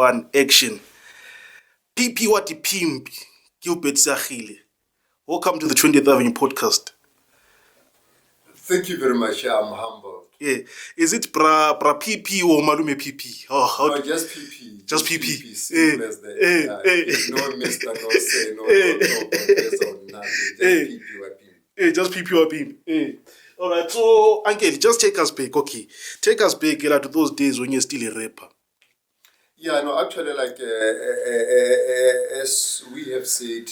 1, action. P50K, Gilbert Seagile. Welcome to the 20th Avenue podcast. Thank you very much. I'm humbled. Yeah. Is it bra PP or malume PP? Oh, no, just PP. Just PP. Simple as that. No mister, no say, no confess or nothing. Just P50Wapimp. Just Ppwapimp. All right, so Uncle, just take us back. Okay, take us back to those days when you're still a rapper. Yeah, no, actually, like as we have said,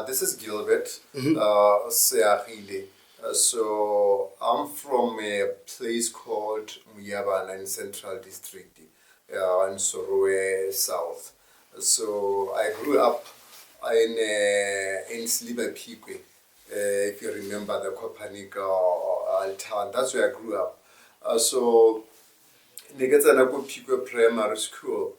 this is Gilbert Seagile. So I'm from a place called Muyabana in Central District, in Sorowe South. So I grew up in Slibapikwe. If you remember the Kopanika town, that's where I grew up. So I get to Pikwe Primary School.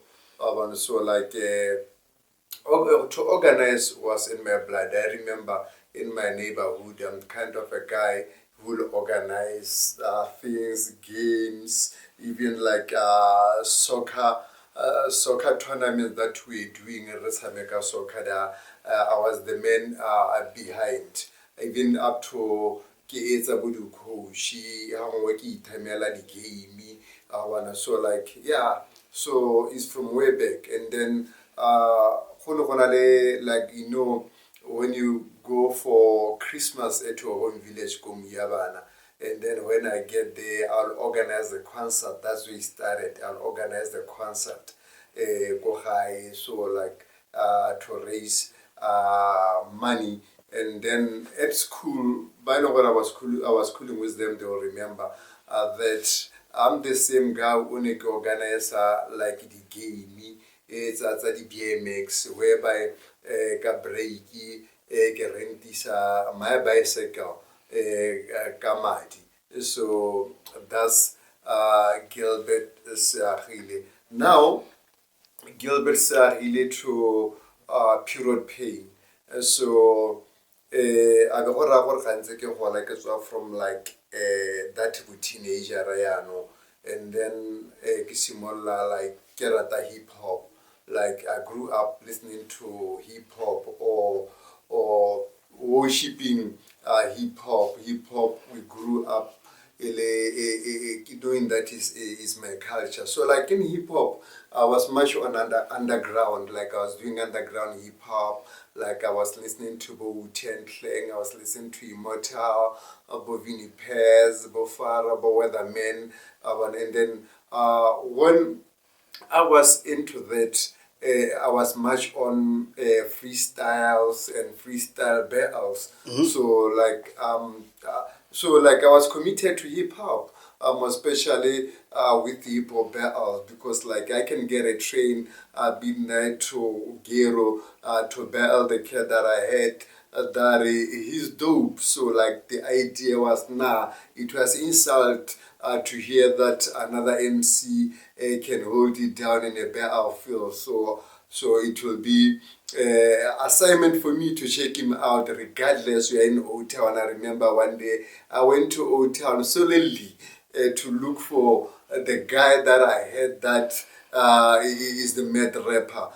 So like to organize was in my blood. I remember in my neighborhood, I'm kind of a guy who will organize things, games, even like soccer tournaments that we're doing in Resameka Soccer. I was the man behind. Even up to Keetsa Budu Koshi, Hawaki Tamela the game. So like, yeah, so it's from way back. And then, like, you know, when you go for Christmas at your own village, Yabana, and then when I get there, I'll organize the concert. That's where it started. I'll organize the concert, go high, so like to raise money. And then at school, by now when I was schooling with them, they will remember that I'm the same guy who organize like the game, it's the BMX, whereby breaki rentisa my bicycle kamadi. So that's Gilbert Seagile. Now Gilbert Seagile to period pain. So I from like that teenager, and then like kerata hip hop. Like I grew up listening to hip hop or worshipping hip hop. Hip hop, we grew up doing that is my culture. So like in hip hop, I was much on underground. Like I was doing underground hip hop. Like I was listening to Wu-Tang Clan, I was listening to Immortal, Bovini Pairs, Bofara, Weathermen, and then when I was into that, I was much on freestyles and freestyle battles. So like I was committed to hip hop, especially with hip hop battles, because like I can get a train midnight to Gero to battle the cat that I had. That he's dope. So like the idea was it was insult to hear that another MC can hold it down in a battlefield. So it will be assignment for me to check him out regardless. We are in O-Town. I remember one day I went to O-Town solely to look for the guy that I had that is the mad rapper.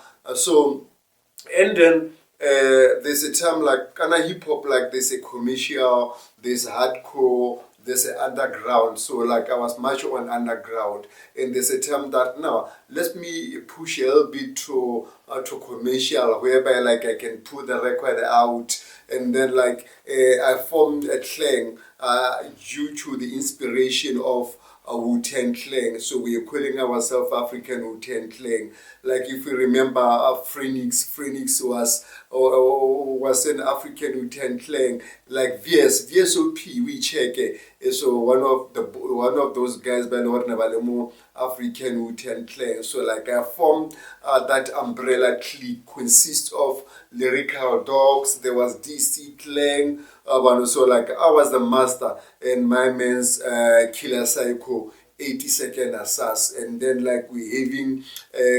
And then there's a term like kind of hip hop, like there's a commercial, there's hardcore, there's an underground. So like I was much on underground, and there's a term that now let me push a little bit to commercial, whereby like I can put the record out, and then like I formed a clan due to the inspiration of Wu-Tang Clan. So we are calling ourselves African Wu-Tang Clan. Like if you remember, Phoenix was an African Wu-Tang Clan. Like VSOP, we check it. So one of those guys by the African Wu-Tang Clan. So like I formed that umbrella clique, consists of lyrical dogs. There was DC Clan. So like I was the master, and my man's Killer Psycho, 82nd Assas, and then like we having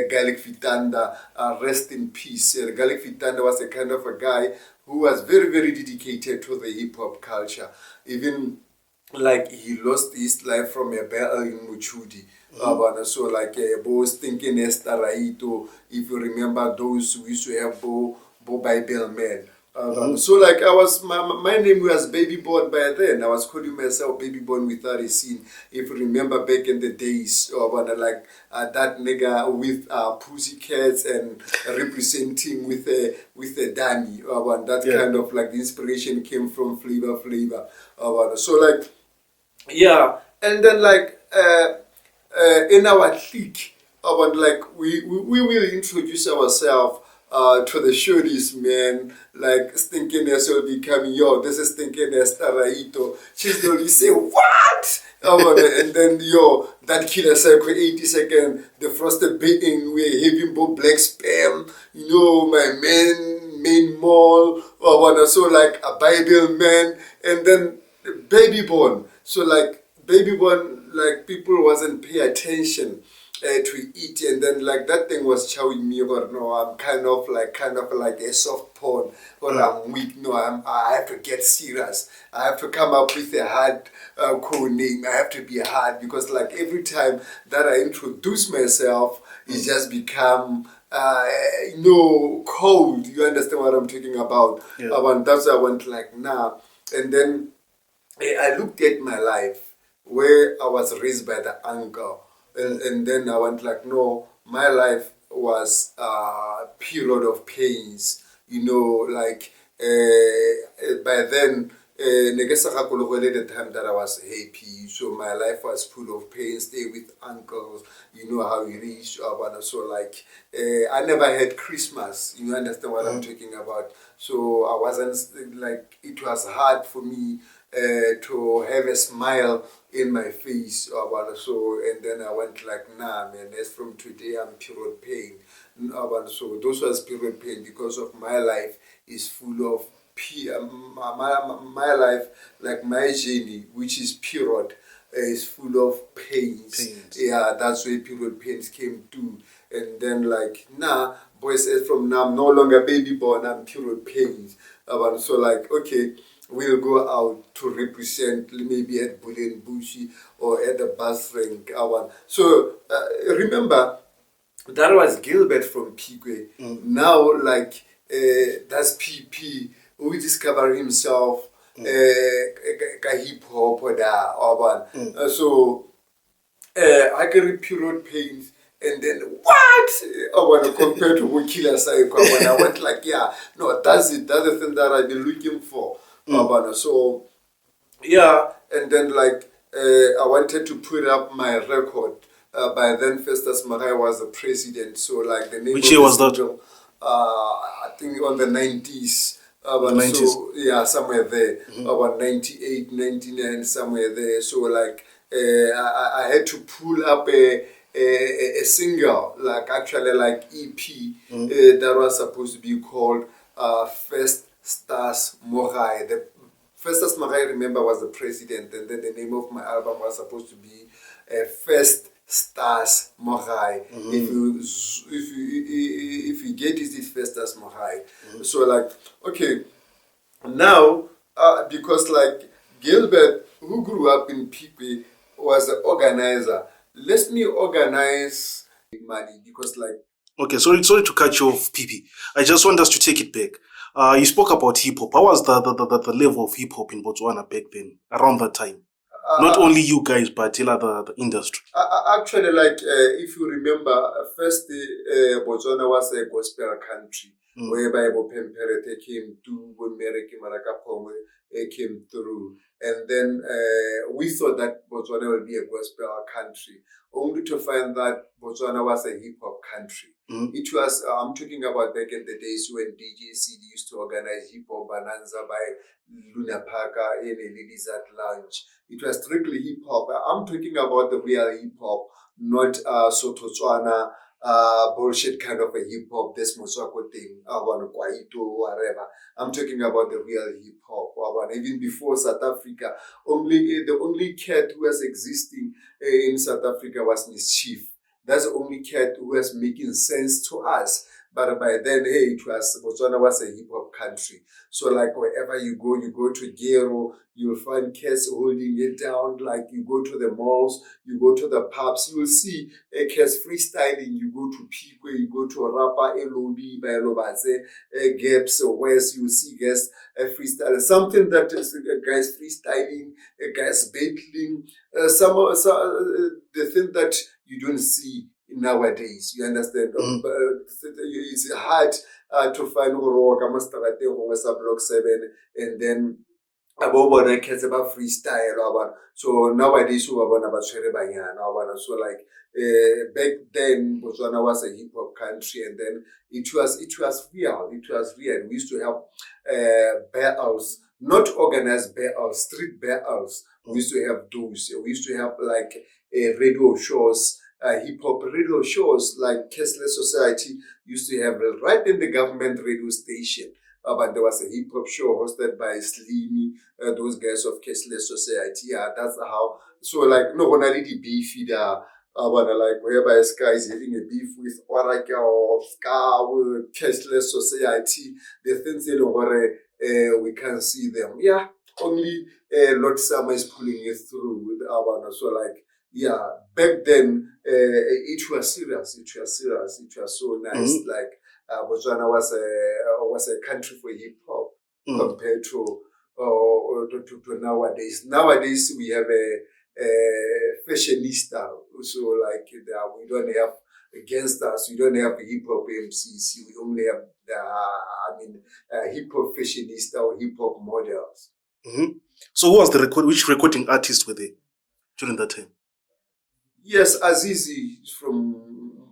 Garlic Fitanda, rest in peace. Garlic Fitanda was a kind of a guy who was very, very dedicated to the hip hop culture. Even like he lost his life from a battle in Muchudi. So like Bo's thinking Estaraito, if you remember those who used to have Bo Bible man. So like I was my name was Baby Born by then. I was calling myself Baby Born without a sin. If you remember back in the days, like that nigga with pussycats and representing with a Danny. That kind of like the inspiration came from Flavor. So like yeah, and then like in our clique, like we will introduce ourselves to the shorties, man. Like stinkiness will be coming, yo, this is stinkiness Taraito. She's gonna say, what? And then yo, that killer cycle 80 second, the frosted bacon, we're having both black spam, my main mall, so like a Bible man, and then baby born. So like baby born, like people wasn't pay attention to it, and then like that thing was showing me, but no, I'm kind of like a soft porn, or I'm weak. No, I have to get serious. I have to come up with a hard code name. I have to be hard because like every time that I introduce myself, it just become cold. You understand what I'm talking about? Yeah. That's why I went like nah, and then I looked at my life where I was raised by the uncle, and then I went like, no, my life was a period of pains, like by then, the time that I was happy, so my life was full of pain, stay with uncles, you know how we reach, so like, I never had Christmas, you understand what I'm talking about, so I wasn't, like, it was hard for me to have a smile in my face, so, and then I went like, nah, man, as from today, I'm pure pain, so those was pure pain because of my life is full of my life, like my journey, which is period, is full of pains. Yeah, that's where period pains came to. And then like, nah, boy says from now I'm no longer baby born, I'm period pains. So like, okay, we'll go out to represent maybe at Bullen Bushi or at the bus rank. So remember, that was Gilbert from Pigwe. Now, like, that's PP who discovered himself hip hop or that. So I get period pains. And then what? I want to compare to Wikila Saiko. When I went like, yeah, no, that's it. That's the thing that I've been looking for. So yeah, and then like I wanted to put up my record. By then, Festus Marai was the president. So like the name Which year was that? I think on the 90s. The 90s. So yeah, somewhere there. About 98, 99, somewhere there. So like I had to pull up a single, like actually like EP, that was supposed to be called First Stars Morai. The Festus Marai, remember, was the president, and then the name of my album was supposed to be First Stars Morai. If you get it, it's Festus Morai. So like, okay, now because like Gilbert, who grew up in Pipe, was the organizer. Let me organize money because like. Okay, sorry to cut you off, PP. I just want us to take it back. You spoke about hip hop. How was the level of hip hop in Botswana back then, around that time? Not only you guys, but the industry. Actually, like if you remember, first Botswana was a gospel country, whereby Pempere came to Mereki Marakapongo came through, and then we thought that Botswana would be a gospel country, only to find that Botswana was a hip hop country. It was, I'm talking about back in the days when DJ CD used to organize hip hop bonanza by Luna Parker in a ladies at lunch. It was strictly hip hop. I'm talking about the real hip hop, not Sototswana bullshit kind of a hip hop, this Moswako thing, Kwaito, whatever. I'm talking about the real hip hop. Even before South Africa, the only cat who was existing in South Africa was Mischief. That's the only cat who was making sense to us. But by then, hey, Botswana was a hip hop country. So like wherever you go to Gero, you'll find cats holding it down. Like you go to the malls, you go to the pubs, you will see cats freestyling. You go to Pikwe, you go to Rapa, Elobi, Bailobaze, Gaps, West, you will see guys freestyling. Something that is guys freestyling, guys battling, the thing that you don't see nowadays. You understand? It's hard to find block 7 and then about cats about freestyle. So nowadays we are about so like back then Botswana was a hip hop country, and then it was real. It was real. We used to have battles, not organized battles, street battles. We used to have those. We used to have like radio shows, hip hop radio shows like Cashless Society used to have right in the government radio station. But there was a hip hop show hosted by Slimy, those guys of Cashless Society. Yeah, that's how. So like no one really beef either. But like whereby Sky is having a beef with Oraka or Ska with Cashless Society, the things we can see them. Yeah, only Lord Summer is pulling it through with our. So like yeah, back then it was serious. It was serious. It was so nice. Like Botswana was a country for hip hop compared to nowadays. Nowadays we have a fashionista. So like we don't have gangsters. We don't have hip hop MCs. We only have hip hop fashionista or hip hop models. So who was the which recording artists were there during that time? Yes, Azizi from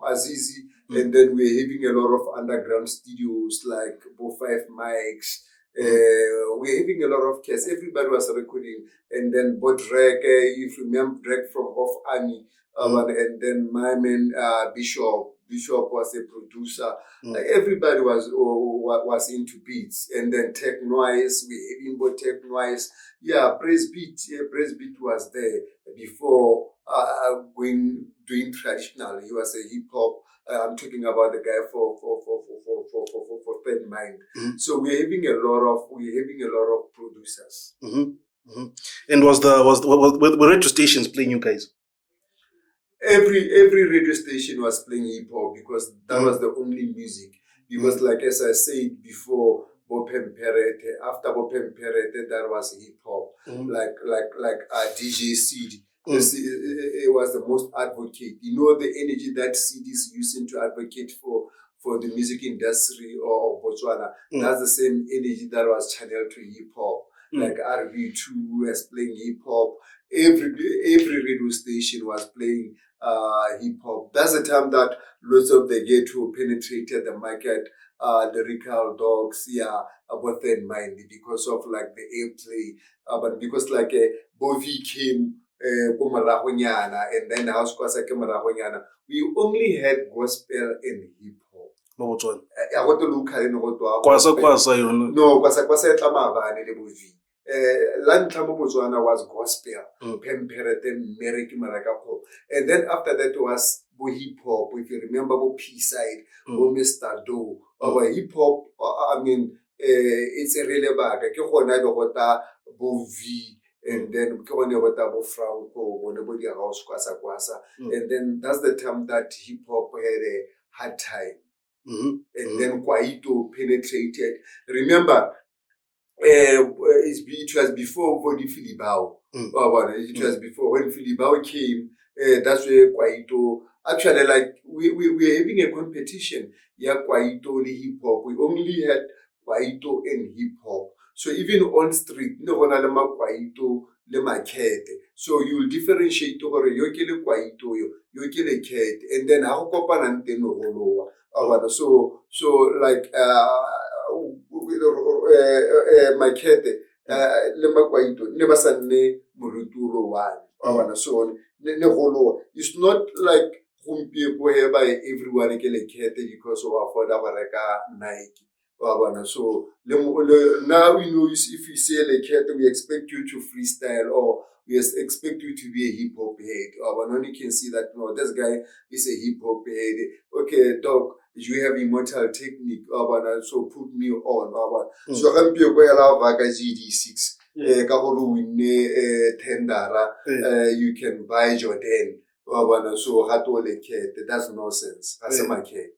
Azizi. And then we're having a lot of underground studios like Bo 5 mics. We're having a lot of cats. Everybody was recording. And then Bo Drake, if you remember Drake from Off Army. And then my man Bishop was a producer. Like everybody was into beats. And then Tech Noise, we're having Bo Tech Noise. Yeah, Praise Beat was there before doing traditional. He was a hip hop. I'm talking about the guy for Third Mind. So we're having a lot of producers. And were radio stations playing you guys? Every radio station was playing hip hop because that was the only music. Because like as I said before, after Ppwapimp Seagile, that was hip hop. Like DJ CD. It was the most advocate. You know the energy that CDs using to advocate for the music industry of Botswana. That's the same energy that was channeled to hip hop. Like RV2 was playing hip hop. Every radio station was playing hip hop. That's the time that lots of the ghetto penetrated the market. Lyrical dogs, about their mind because of like the airplay. But because like Bovi came. And then house we only had gospel and hip hop. I want to look at it. No, Botswana was gospel, and then after that was hip hop. If you remember, P-side, Mr. Do, our hip hop. It's a really bag. And then Franco, and then that's the time that hip hop had a hard time. And then Kwaito penetrated. Remember, it was before Vodi Filibao. It was before when Filibao came. That's where Kwaito. Actually, like we were having a competition. Kwaito the hip hop. We only had Kwaito and hip hop. So even on street, no one Kwaito le Makhadzi. So you'll differentiate over yokele Kwaito, yokele cat, and then how copanante no holo. So like Makhadzi le Kwaito never sanne muruturo one. So ne holo. It's not like whereby everyone can cat because of afford Nike. So now you know if you say like we expect you to freestyle or we expect you to be a hip hop head. When you can see that no, this guy is a hip hop head. Okay, dog, you have immortal technique. So put me on. So I'm GD6. Tendara, you can buy Jordan. So that's nonsense. That's my kid.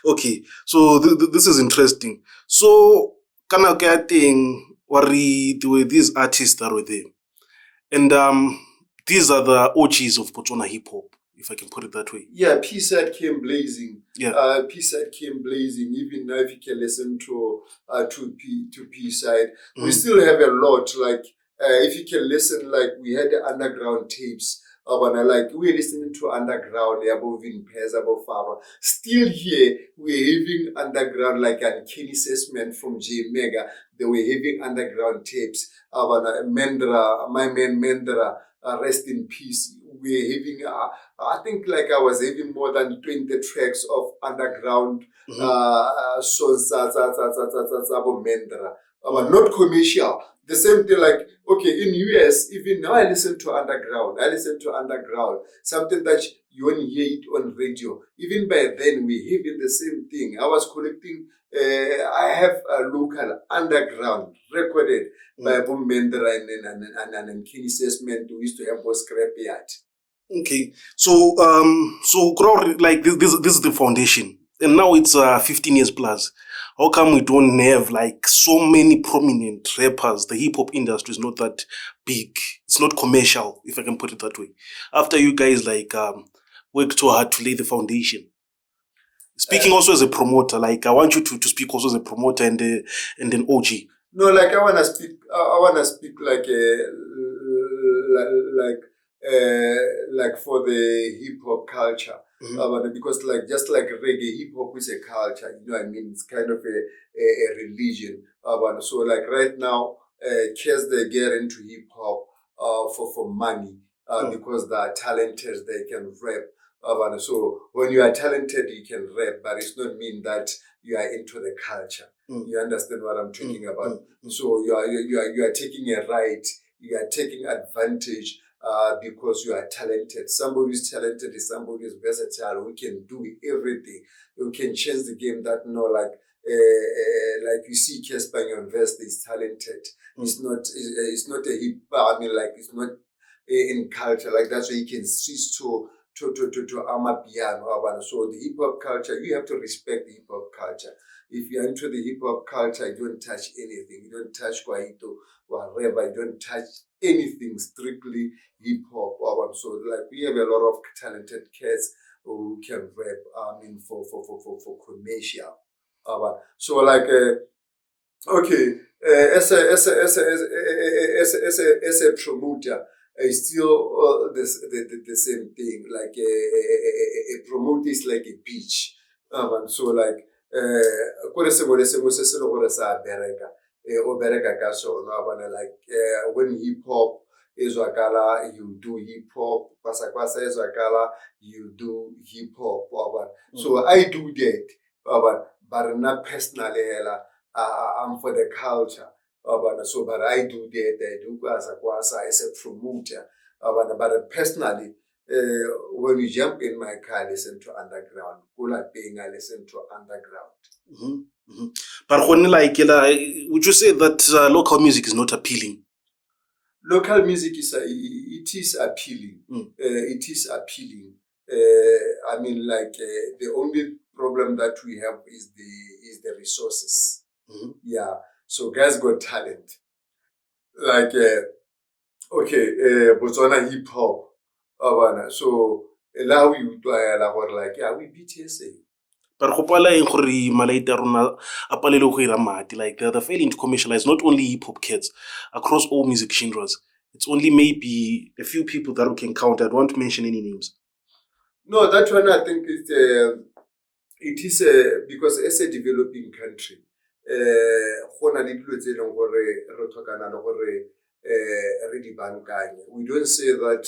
Okay, so this is interesting. So, kind of getting worried with these artists that were there, and these are the OGs of Botswana hip hop, if I can put it that way. Yeah, P-side came blazing. Yeah, P-side came blazing. Even now, if you can listen to P-side, we still have a lot. Like if you can listen, like we had the underground tapes. When we're listening to underground, above in Pez, above Faro. Still here, we're having underground, like an Kenny Sessman from J Mega. They were having underground tapes. Mendra, my man Mendra, rest in peace. We're having, I think like I was having more than 20 tracks of underground songs, Mendra. Not commercial. The same thing, like, okay, in US, even now I listen to underground. Something that you only hear it on radio. Even by then, we having the same thing. I was collecting, I have a local underground recorded by Boom Mendra and Kenny Sessman, who used to have a scrapyard. Okay, so like this is the foundation, and now it's 15 years plus. How come we don't have like so many prominent rappers? The hip hop industry is not that big. It's not commercial, if I can put it that way. After you guys like worked so hard to lay the foundation. Speaking also as a promoter, like I want you to speak also as a promoter and an OG. No, like I wanna speak like for the hip hop culture. Because like just like reggae, hip hop is a culture, you know what I mean? It's kind of a religion. So like right now, kids they get into hip hop for money because they are talented, they can rap. So when you are talented, you can rap, but it's not mean that you are into the culture. You understand what I'm talking about? So you are taking a right, you are taking advantage. Because you are talented. Somebody who's talented is somebody who's versatile, who can do everything. Who can change the game that, like you see Kespanyon Vest is talented. It's not a hip, it's not in culture. Like that's why you can switch to Amapiano. So the hip hop culture, you have to respect the hip hop culture. If you're into the hip hop culture, you don't touch anything. You don't touch Kwaito, whatever. You don't touch anything, strictly hip hop. So like we have a lot of talented kids who can rap. For commercial. So like okay, as a promoter. It's still the same thing. Like a promoter is like a beach. So like when hip hop is wakala, you do hip hop. Kwasa is wakala, you do hip hop. So I do that, but not personally. I'm for the culture. But I do that. I do kwasa as a promoter. But personally, when you jump in my car, I listen to underground. I listen to underground. But when like, would you say that local music is not appealing? Local music is appealing. It is appealing. The only problem that we have is the resources. Yeah. So guys got talent. Like Botswana hip hop. So allow you to like we BTSA. But like they're failing to commercialize not only hip hop kids across all music genres. It's only maybe a few people that we can count. I don't want to mention any names. No, that one I think it is because as a developing country, we don't say that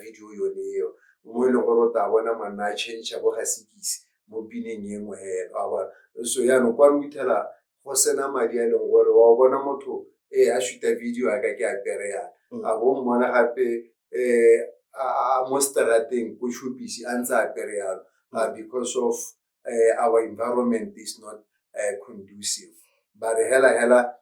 video mo e leng gore o tla bona manna a change bo ga sekisi mo pineng e nngwe hela a bona so yaanong kwa o ithela go sena madi a leng gore wa bona motho a shoota video a ka ke apere yana a bo mmona gape mo straateng ko shopisi a ntse apere yalo because of our environment is not conducive but hela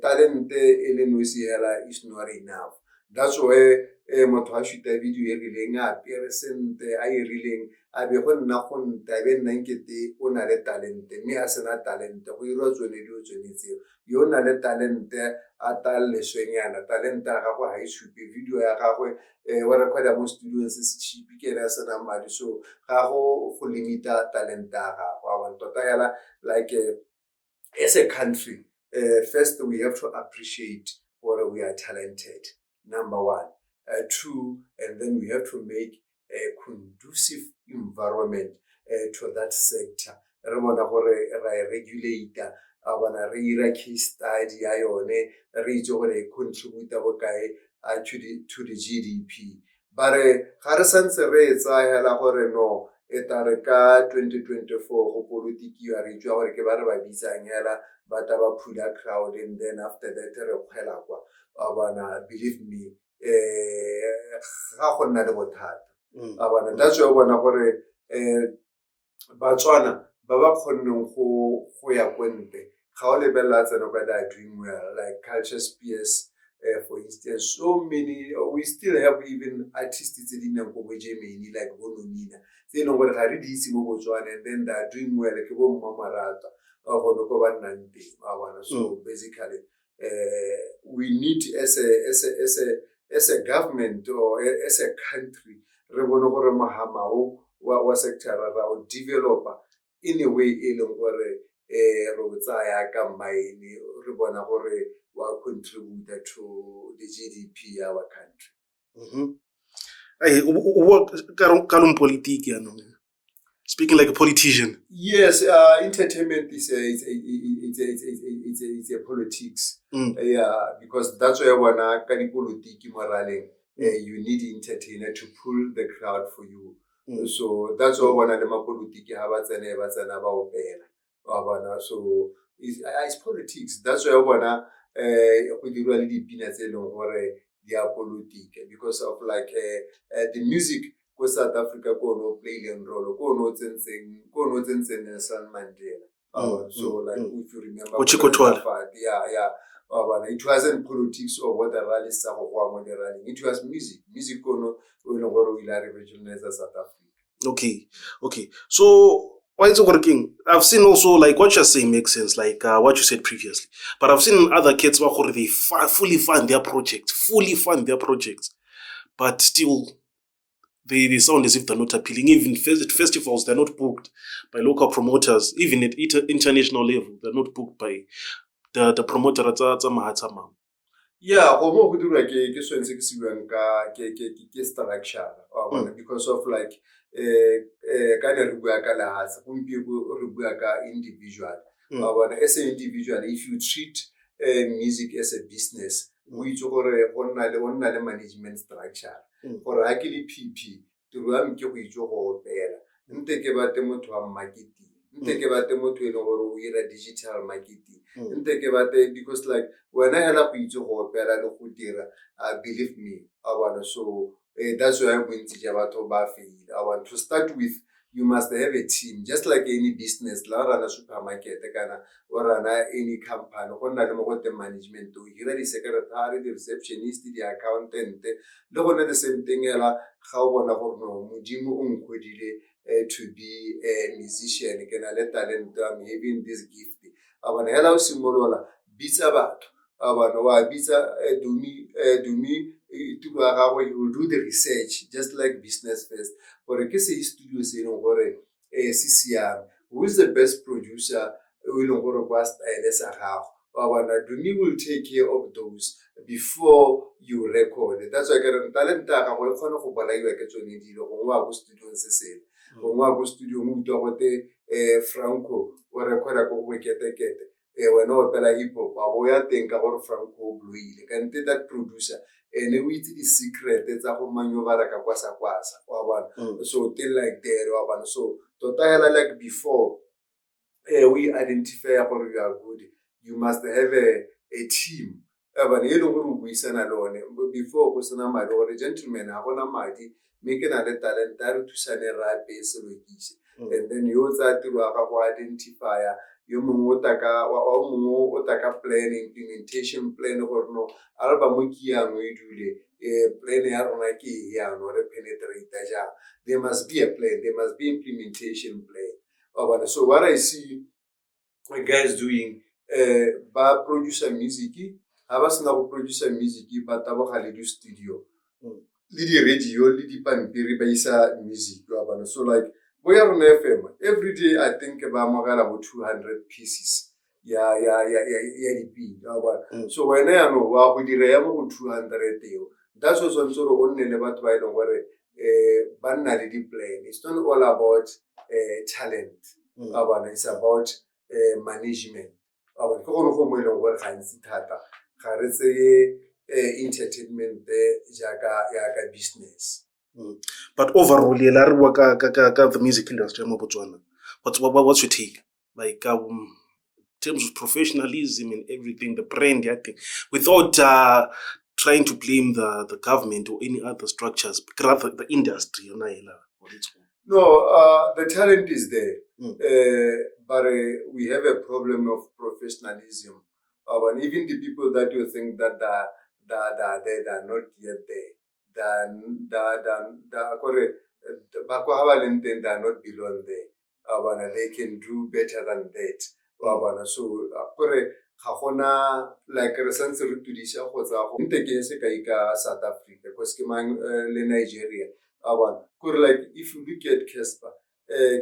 talent e le nosi hela is not enough. That's why motho a shoota video e rileng a apere sentle a e rileng a be go nna go nta be nna nkete o na le talente mme a sena talente go irwa tsone dio tsone tseo yo na le talente a taleswenyana talente a gagwe ga e supe video ya gagwe wa recorda mo studio se se cheap ke ena sena madi so ga go limita talente a gagwe a bona tota hela like as a country first we have to appreciate what we are talented. Number one. Two, and then we have to make a conducive environment to that sector. Re bona gore ra regulator a bona re ira case study ya yone re itse gore e contribute bokae to the GDP. But ga re santse re etsa hela gore no etare ka 2024 go politiki ya re tswa gore ke ba re ba bitsang hela ba ta ba phula crowd and then after that re khwela kwa a bona believe me ga go nna le bothata a bona that's why bona gore Botswana ba ba khonneng go ya kwente ga o lebella tseno ba da doing well like culture spears for instance so many we still have even artists tse di nang go Germany like Bonomina they know gore ga re di itse mo Botswana and then they are doing well ke bo Mmamarata go no go ba nnang teng a bona so basically we need as a government or as a country re bone gore mahamao wa sector ra o developer in a way e leng gore re o tsaya ka maine re bona gore wa contribute to the GDP of our country. Speaking like a politician. Yes, entertainment is a politics. Yeah, because that's why when I can politics morale, you need entertainer to pull the crowd for you. So that's why when I am a politics, so it's politics. That's why when we really peanuts they are politics because of like the music. South Africa ko no play a role ko no tsenseng Nelson Mandela so like if you remember it wasn't politics or what the rallies are or the rally it was music ko no we regionalize South Africa. Okay so why is it working? I've seen also like what you're saying makes sense like what you said previously but I've seen other kids who they fully fund their projects but still they sound as if they're not appealing. Even at festivals, they're not booked by local promoters. Even at international level, they're not booked by the promoter at Mahatama. Yeah, because of like individual. As an individual, if you treat music as a business, we the management structure. For actually PP to run ke go itse go opela nte ke bate motho wa marketing nte ke bate motho e le gore o ira digital marketing nte ke bate because like when I hela go itse go opela le go dira believe me I want so that's why I'm going to batho ba fail. I want to start with you must have a team just like any business la rana supermarket kana or rana any company go nna le mo go management o hira di secretary the receptionist the accountant le gone the same thing ela ga o bona gore no modimo o nkgodile to be a musician kana le talent I'm having this gift abana hela o simolola bitsa batho abana wa bitsa dumi you will do the research just like business first. For a case studio saying or CCR, who is the best producer will Dumi will take care of those before you record. That's why talent studio Franco or record wena o opela hip hop wa bo ya teng ka gore Franco o bloile kante that producer ene o itse di-secret tsa go manyobala ka kwasa-kwasa wa bona so thing like that wa bona so tota hela like before we identify gore you are good you must have a team bana e leng gore o buisana le one before go sena madi gore gentleman ga gona madi mme ke na le talent a re thusane re ape se lokise and then yo tsa tiro ga go identifya yo mongwe o taka plan implementation plan gore no album ke yang e dule plan ya rona ke ya no re penetrate ja there must be a plan there must be implementation plan so what I see guys doing ba producer music ha ba sena go producer music ba taboga le di studio le di radio le di pampiri ba isa music so like we are on FM every day I think ba magala about 200 pieces ya di so when I know wa go dire ya mo 200 eo that's also sort of only le batho ba ile gore ba nna le di plan it's not all about talent it's about management ke gone go mo ile gore ga ntse thata ga re tse entertainment jaaka business. But overall, the music industry in Botswana, what's your take? Like, in terms of professionalism and everything, the brand, I think, without trying to blame the government or any other structures, but rather the industry. No, the talent is there, but we have a problem of professionalism. And even the people that you think that they are not yet there. They are not below there. They can do better than that. So, like recently to this South Africa, because Nigeria. Like if you look at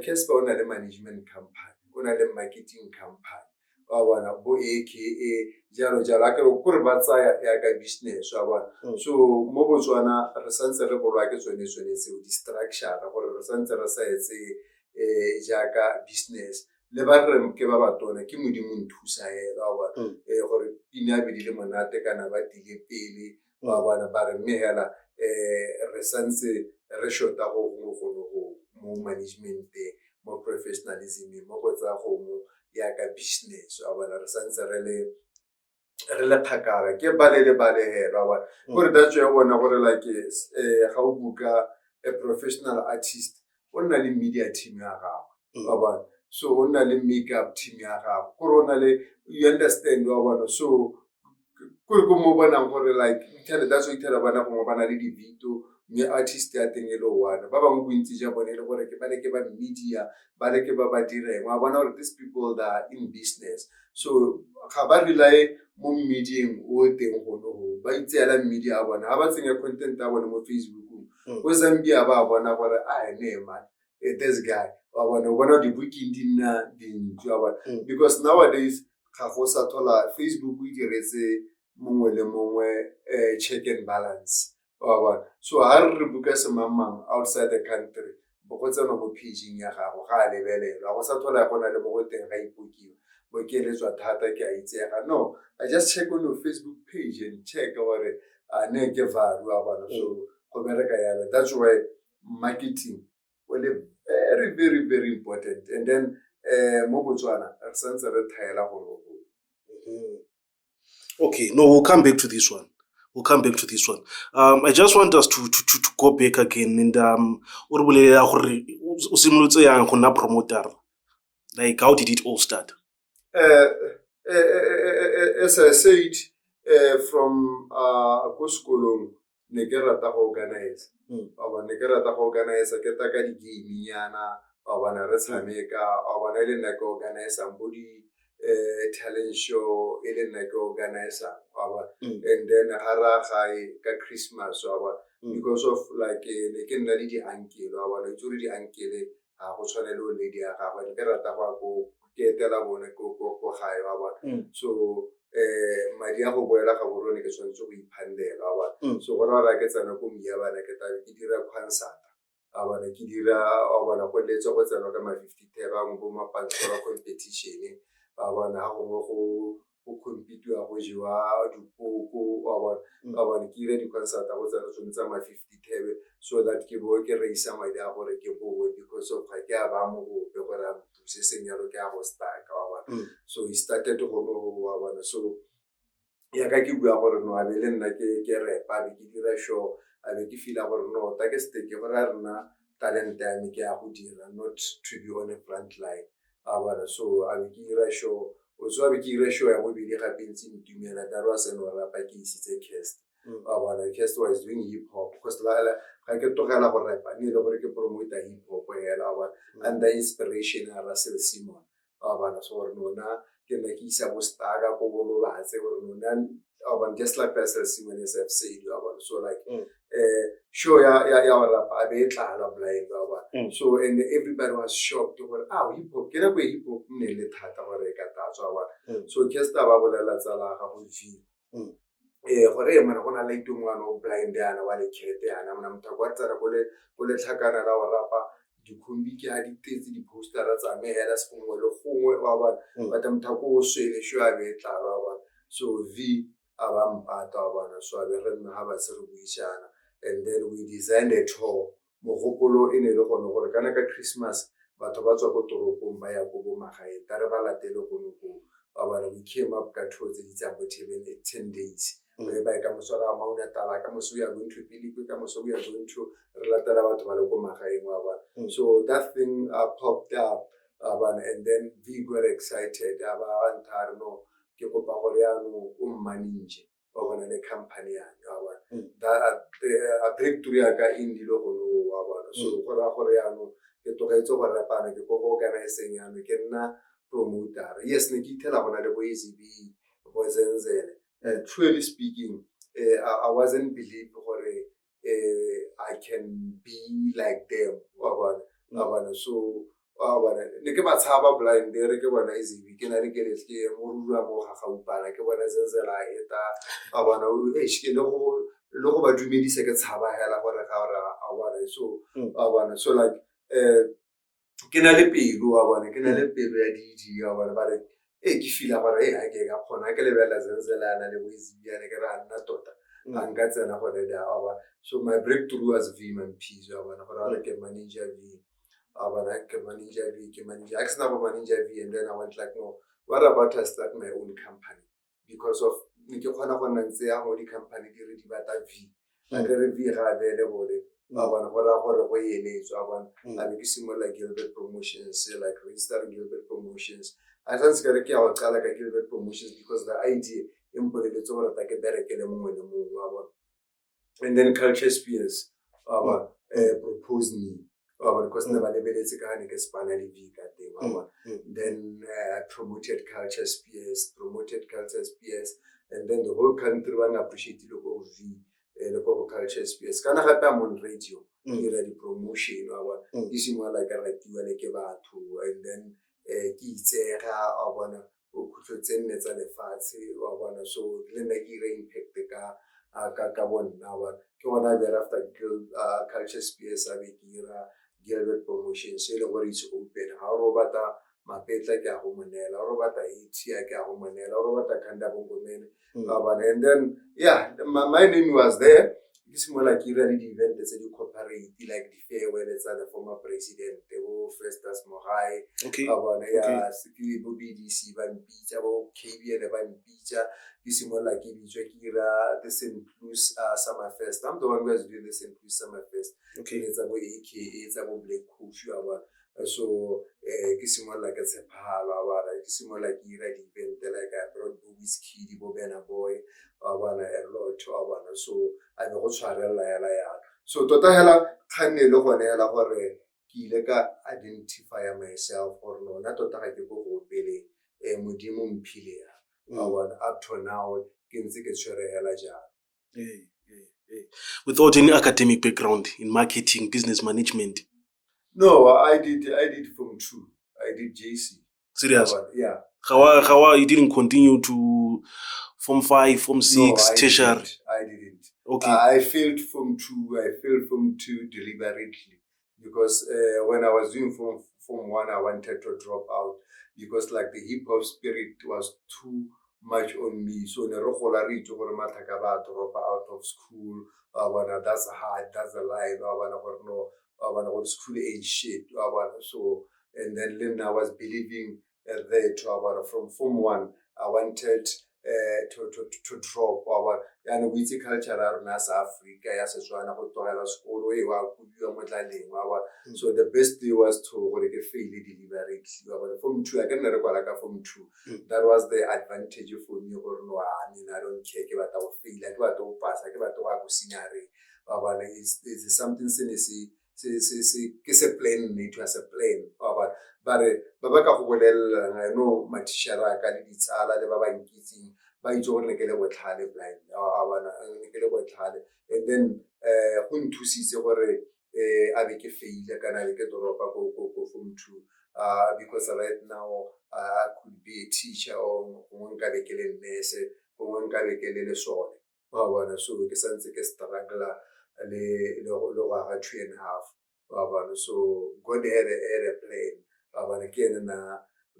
Casper on a management company, on a marketing company. Bo AKA jalo kore ba tsaya ya ka business so mo Botswana re santse re bolwa ke tsone tseo di structure gore re santse re sa etse jaaka business le ba re ke ba batona ke modimo nthusa hela gore pina be di le monate kana ba dile pele ba re mehela re santse re shota go mo management mo professionalism mo go tsa go mo yaka business re santse re le phakara ke bale hela gore that's why bona gore like ga o buka a professional artist o nna le media team ya gago so o nna le makeup team ya gago gore o na le you understand so gore go mo bona gore like that's why itela bana go mo bana le di video me artist ya teng e le one ba bangwe bontsi ja bone le gore ke ba media ba le ke ba direng wa bona gore these people that are in business so ga ba rely mo medium o teng go ba itseela media bona ha ba tsenya content ya bona mo Facebook go Zambia ba bona gore man this guy wa bona di booking dinna because nowadays ga go sa thola Facebook e diretse mongwe le mongwe check and balance so ha re buka semamang outside the country bo go tsena go paging ya gago ga lebelela go sa thola gona le bo teng ga ipokiwa bo ke letswa thata ke a itsega no I just check on your Facebook page and check gore ne ke varu so go bereka yana that's why marketing will be very very very important and then mo Botswana re santse re thaela go okay no we'll come back to this one. I just want us to go back again and promoter. Like how did it all start? As I said, from Koskolong, Negerata organize. Our Negerata organize a Ketaka Gimiana, our Naresameka, our Ellen organize somebody. Talent show ile like organizer and then hara ka Christmas because of like le ke nna le di uncle le tsuri di uncle go tshwanela o lady ya ga ke rata go ke etela bone go gae so madi a go boela ga borone ke tshwanetse go iphandela so gona ra ke tsena go mia bana ke tabe ke dira concert ke dira go letsa go tsena ka ma 50 tera go ma pansora competition bona ha go compete go jiwa dipoko bona ke ile di-concert go tsena tsone tsa ma-50 so that ke bo ke reisa madi a gore ke bowe because of ga ke a ba mo gope gore a thuse senyalo ke a go staka wa bona so he started go wa bona so ya ka ke bua gore no a be le nna ke repa be ke dira show a be ke feel gore no ta ke steke gore a rena talent ya me ke a go dira not to be on a front line bona so a be ke dira show so a be ke dira show ya bobedi gape ntse ntumela that was an rapa ke isitse cast bona cast was doing hip hop because ga ke togela go rapa ne le gore ke promote hip hop hela bona and the inspiration a Russell Simon bona so gore nona ke nna ke isa bo staga go bo batse gore nona just like Russell Simon as I've said bona so like show ya rapa a be tlala blind bona so and everybody was shocked gore hip hop ke na go hip hop ne le thata gore ka tatswa bona so ke sta ba bolela tsala ga go vi gore mana gona le itungwana o blind yana wa le khete yana mna motho kwa tsara go le tlhakana la wa rapa dikhumbi ke ha ditetse di postera tsa me hela se gongwe le gongwe wa bona ba tamtha go swele sho a be tlala wa bona so v aba mpata wa bona so a be re nna ha ba se re buishana and then we designed a tour mogopolo ene le gone gore kana ka Christmas batho ba tswa go toropong ba ya go bo magae ta re ba latele go go ba we came up ka tour tse di tsa bo 10 days ba ka mosora mauna tala ka moso ya going to Philip ka moso ya going to re latela batho ba le go magae wa ba so that thing popped up and then we were excited aba ntare no ke kopa gore ya no o mmanage ba bona le company ya ba that a breakthrough ya ka indi lo go wa ba so gore ya no ke togetse go rapana ke go organizing ya no ke nna promoter yes ne ke tela bona le bo easy be bo zenzele truly speaking I wasn't believe gore I can be like them wa so ne ke ba tshaba blind there ke bona easy ke na re ke le ke morura mo ga gaupana ke bona zenzela eta bona ke le go ba dumedisa ke tshaba hela gore ga ora so bona so like ke na le pelo wa bona ke na le pelo ya DJ wa bona ba re ke fila gore ha ke ga khona ke le bela zenzela le boizibiane ke ra nna tota anga tsena gore da wa so my breakthrough was Vman Peace wa bona gore ke manager V ke manager I snap manager V and then I went like no what about I start my own company because of ke khona go nna ntse ya mo di company di re di bata V a re V ga be le bole bona gore go eletswa bona a be ke simola Gilbert Promotions like registering Gilbert Promotions I sense ke ke a o qala ka Gilbert Promotions because the idea impoleletse gore ta ke berekele mongwe le mongwe wa bona and then Culture Spears proposed me because never lebeletse ka ne ke spana le V ka teng wa then I promoted Culture Spears and then the whole country one appreciate lo go V le go Culture Spears kana gape am on radio dira di promotion wa isi mo like a ratiwa le ke batho and then ke itsega wa bona o khutse nne tsa lefatshe wa bona so le nna ke re impact ka bona wa ke bona be after Culture Spears a be dira Gilbert Promotions le gore it's open ha ro bata mapetla ke a go monela ro bata A.T.I ke a go monela ro bata kanda bongomene and then my name was there it's more like really the event that's a corporate like the farewell it's the former president o Festus Mogai security bo BDC ba mpitsa bo KBN ba mpitsa it's more like kira the St. Louis Summer Fest. I'm the one who has doing the St. Louis Summer Fest it's about AKA it's about Black Coffee so it's more like it's a palo it's more like ira the event like I brought whiskey the Bobena boy a lot so I go tshwarela ya so tota hela khane le gone hela gore ke ile ka identify myself or no na tota ga ke go pele modimo mphile up to now ke ntse ke tshwere hela jana without any academic background in marketing business management. No, I did Form 2. I did JC. Serious? Yeah. How you didn't continue to Form 5, Form 6, tertiary? I didn't. Okay. I failed Form 2. I failed Form 2 deliberately because when I was doing Form Form 1, I wanted to drop out because like the hip hop spirit was too much on me. So ne re gola re itse gore mathaka ba drop out of school. That's hard, that's a lie. No, school ain't shit. So, and then I was believing that from Form 1, I wanted to drop. And we see culture around us, Africa, school. So the best day was to fail deliberately. Form 2, I can never call like a Form 2. That was the advantage for me. I don't care about our fail, I don't pass, I about our scenario. It's something it's a plane, it was a plane. But Babaka Huel, I know Matishara, Kalitsala, the Baba Nkiti, by John Nekele Hale blind, and then when to see avec a fail, can I get go from 2 because right now I could be a teacher or one Kabekele Nese, or one Kabekele Sole. So we can struggle le 3.5. So go there a plane. Again,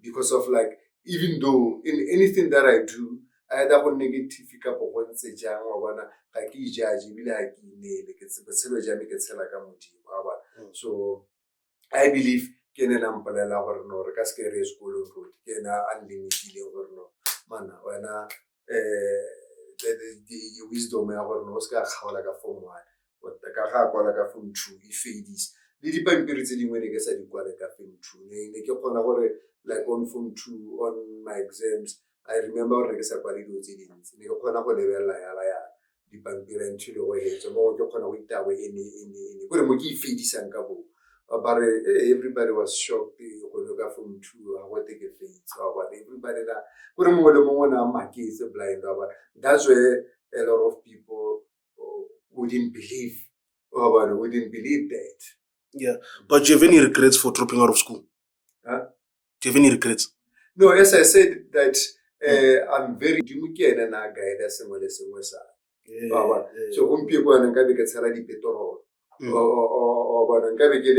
because of like, even though in anything that I do, I had a negative couple once a jam or one like judge, be like it's like a so I believe Kenen Ampala or no, Cascade School of Road, Kena unlimited over no man, when the wisdom of Oscar, how like a Form 1, but the Kaha Kolaka Form 2, if it is. The depend periods when I guess I do like a Form 2. Like on Form 2 on my exams. I remember when I guess I quality was in it. Nikona level the Pampiran Chilo way, so more Yokona with that way any Muki Fidis and Gabo. But everybody was shocked. The Form 2, what they get feeds. But everybody that couldn't more the moment my kids are blind. That's where a lot of people wouldn't believe. Wouldn't believe that. Yeah, but do you have any regrets for dropping out of school? Huh? Do you have any regrets? No, as I said that I'm very Dimuki and I guide as well as so people and get salary petrol or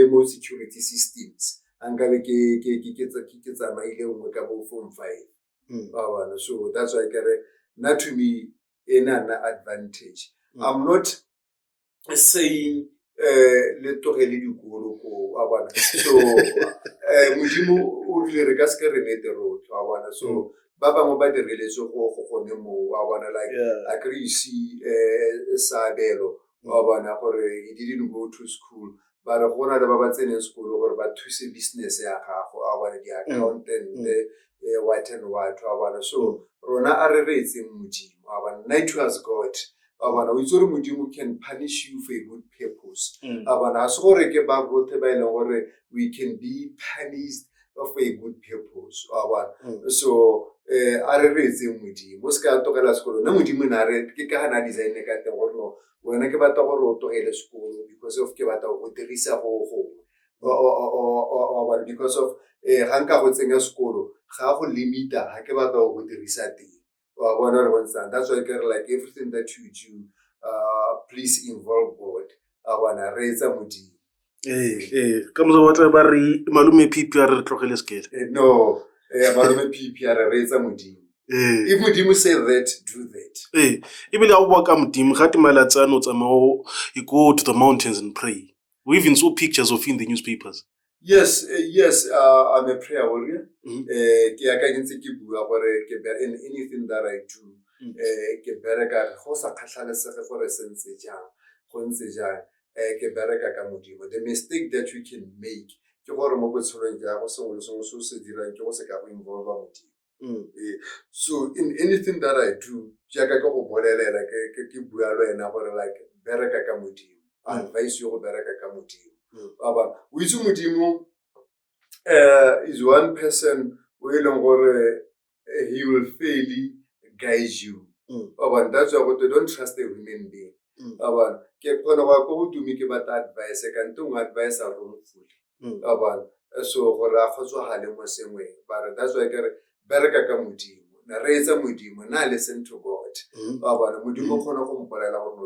more security systems and kids are my little Form 5. So that's why I get not to me an advantage. I'm not saying let's really do go so Mujimu urli regaske renete road so Baba Moba de Relation for Nemo, like you see Sabelo, he didn't go to school, but one of the Babas in school over about to see business for the accountant, the white and white, so Rona are raised in Muji, our nature has got. We can punish you for a good purpose. We can be punished for a good purpose. So, I raise him with him. Mosca to a school. No, Mudimunare, Kikana design a or when I give out to a school because of Kivata with the Risa home. Or because of Hanka would sing a school. How limita, Hakabata with the Risati. That's why I care like everything that you do, please involve God. I wanna raise a mudi. Comes over Barry Malume PPR Trockel scale. No, Malume PPR raise a mudi. If Mudimu say that, do that. Even I welcome Tim Hatimalatano Tamao, you go to the mountains and pray. We even saw pictures of you in the newspapers. Yes, I'm a prayer warrior. In anything that I do, the mistake that you can make, so in anything that I do, I advise you Wizumudimu is one person where he will fairly guide you. That's why they don't trust a human being. To make about advice, I can do advice are wrongful. So same way. But that's why I get Beraka Kamudimu. Raise a mudimu, now listen to God.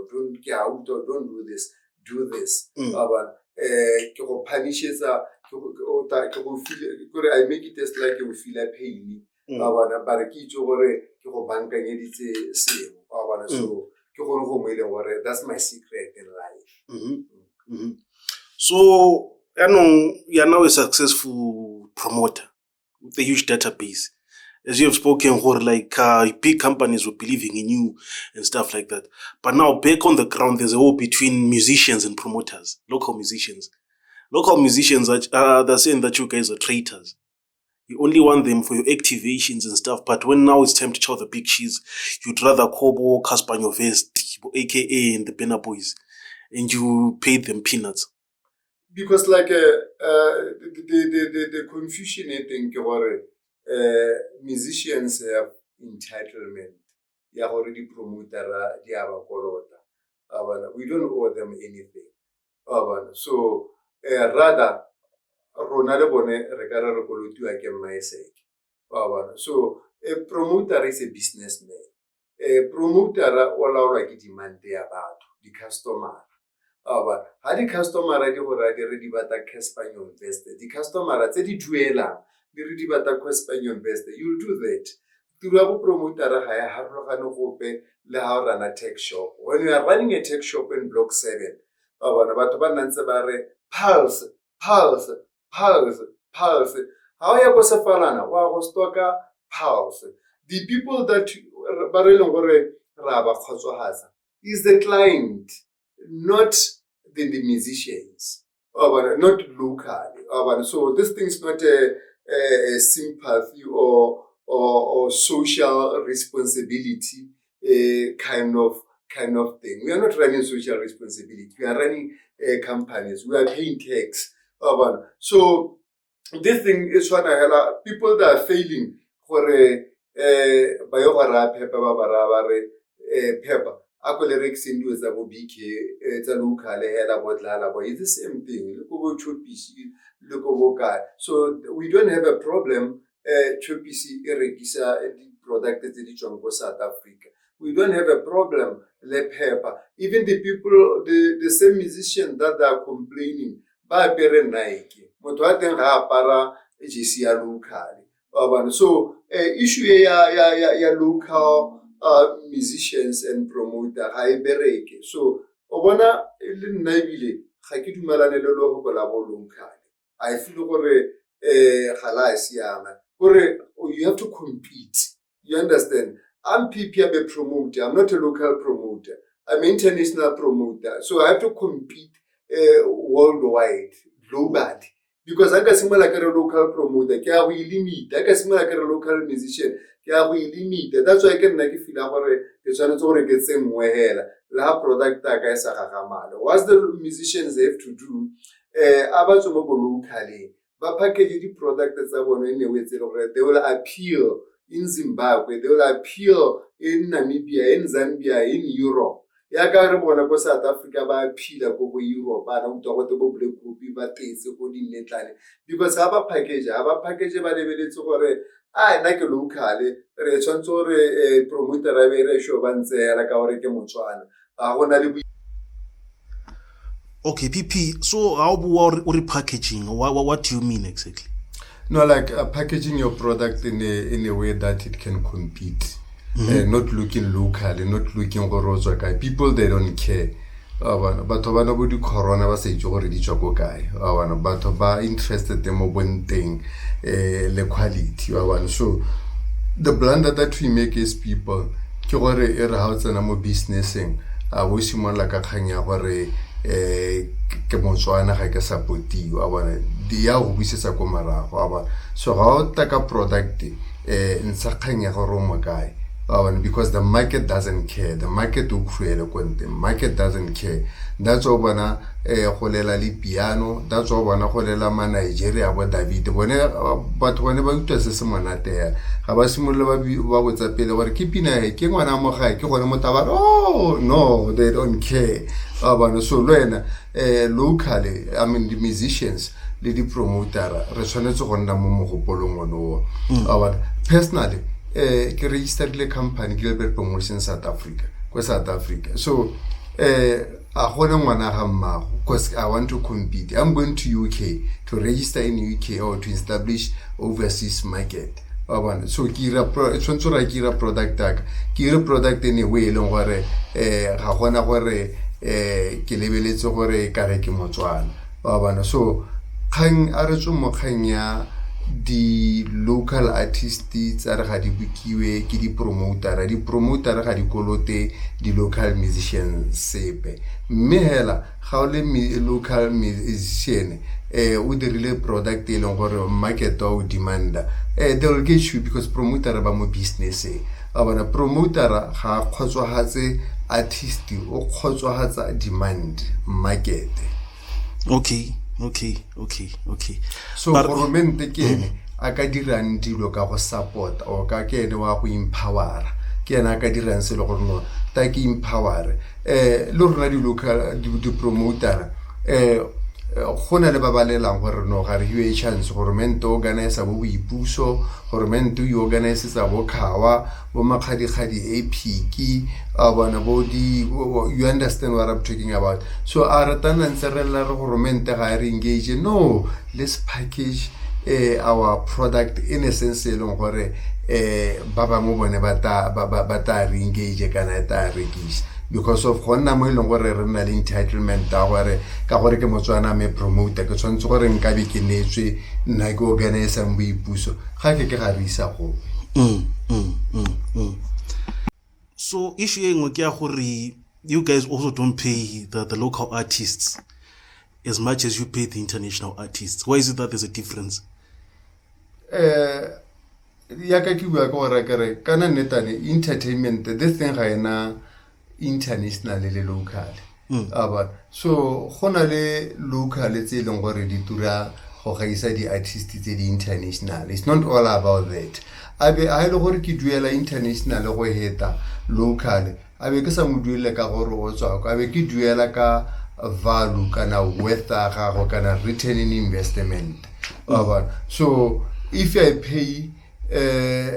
Don't care, don't do this. Do this. ke go punishetsa ke go feel I make it as like you feel a pain ba re ke itse gore ke go bankanyeditse seo ba so ke gore go moile gore that's my secret in life. So you're now a successful promoter with a huge database. As you have spoken, like big companies were believing in you and stuff like that. But now back on the ground, there's a war between musicians and promoters, local musicians. Local musicians they're saying that you guys are traitors. You only want them for your activations and stuff. But when now it's time to chow the big cheese, you'd rather Kobo, Casper your vest, aka and the Benna Boys, and you pay them peanuts. Because like the confusion I think musicians have entitlement. They are already promoter. We don't owe them anything. So rather, so a promoter is a businessman. A promoter all like demand the customer. How the customer already bata Casper investor. The customer at the duela. You'll do that. To promoter run a tech shop. When you are running a tech shop in block 7, pulse. How you go falana? Wa stoka pulse. The people that is the client, not the musicians. Not locally. So this thing is not a sympathy or social responsibility kind of thing. We are not running social responsibility. We are running companies. We are paying tax. So this thing is what people that are failing for paper. It's the same thing. So we don't have a problem product South Africa. We don't have a problem paper. Even the people, the same musicians that are complaining, so issue ya local musicians and promoter high bereke. So obona naibile ga ke dumelane le lo go la local. I feel gore you have to compete. You understand? I'm a promoter. I'm not a local promoter. I'm an international promoter. So I have to compete worldwide, globally. Because I can see like a local promoter, I will limit. I can see like a local musician, I will limit. That's why I can like feel the channel to get some way. La product what the musicians have to do? About locally, but package the product that's anyway. They will appeal in Zimbabwe. They will appeal in Namibia, in Zambia, in Europe. Go South Africa ba phila go Europe ba na motho go black group ba tetse go di netlane because ha ba package ba lebeletse gore nna ke local re tshwantse gore promoter ra be re sho ba ntsela ka gore ke Motswana go na le. Okay, PP, so how about repackaging? What do you mean exactly? No, like packaging your product in a way that it can compete. Not looking locally, not looking for guy. People they don't care. But about corona was a already choco guy. But about interested them one thing, the quality. So the blunder that we make is people. Kore era house and amo businessing. Wish more like a kanya gore ke Motswana ga ke support you. Dia go buisesa ko marago. So how take a product nsa kanya go roma guy. Because the market doesn't care. The market will create a content. The market doesn't care. That's why wana holela li piano. That's why wana holela ma Nigeria ba David. But whenever you tell someone at there, haba simula ba botsa pele gore ke pina ke ngwana mo gae ke gone mo tabara. Oh no, they don't care. So lena locally, I mean the musicians, the promoter, re tshwanetse go nna mo mogopolong ono. Personally, ke registered le company Gilbert Ppwapimp Seagile South Africa. So because I want to compete. I'm going to UK to register in UK or to establish overseas market. So kira product anyway long gore ga gona gore ke lebeletse gore kare ke Motswana. So kgang a re tsomo kgang ya di local artists tsa re ga di bukiwe ke di promoter ga di kolote di local musicians sepe mme hela ga o le local musician o dirile product e leng gore market o demanda they will get you because promoter ba mo business abana promoter ga kgotswagatse artist o kgotswagatsa demand market. Okay. So government ke aka dirang dilo ka go support o ka ke ene wa go empower ke ena ka dirang se le gore no ta ke empower le rona di local di promoter gona le ba balelang gore no ga re you chance government organize bo boipuso government you organize sa bo khawa bo Makhadzi A.T.I abana bo di you understand what I'm talking about. So aratana nserela re government ga re engage no let's package our product in a sense long gore ba ba mo bone ba ta re engage kana ta register because of gonna mo ileng gore re na le entitlement ta gore ka gore ke Motswana me promoter ke tshwantse gore nka be ke netswe nna ke organize mo ipuso ga ke ga re isa go So issue engwe ke ya gore you guys also don't pay the local artists as much as you pay the international artists. Why is it that there's a difference? Ya ka ke bua ka gore kare kana netane entertainment this thing ga ena international le local so gona le local tse leng gore di tura go gaisa di artists tse di international. It's not all about that. Abe a ile gore ke duela international go heta local abe ke sa mo duela ka gore o tswa ka abe ke duela ka value kana worth ga go kana return in investment. So if I pay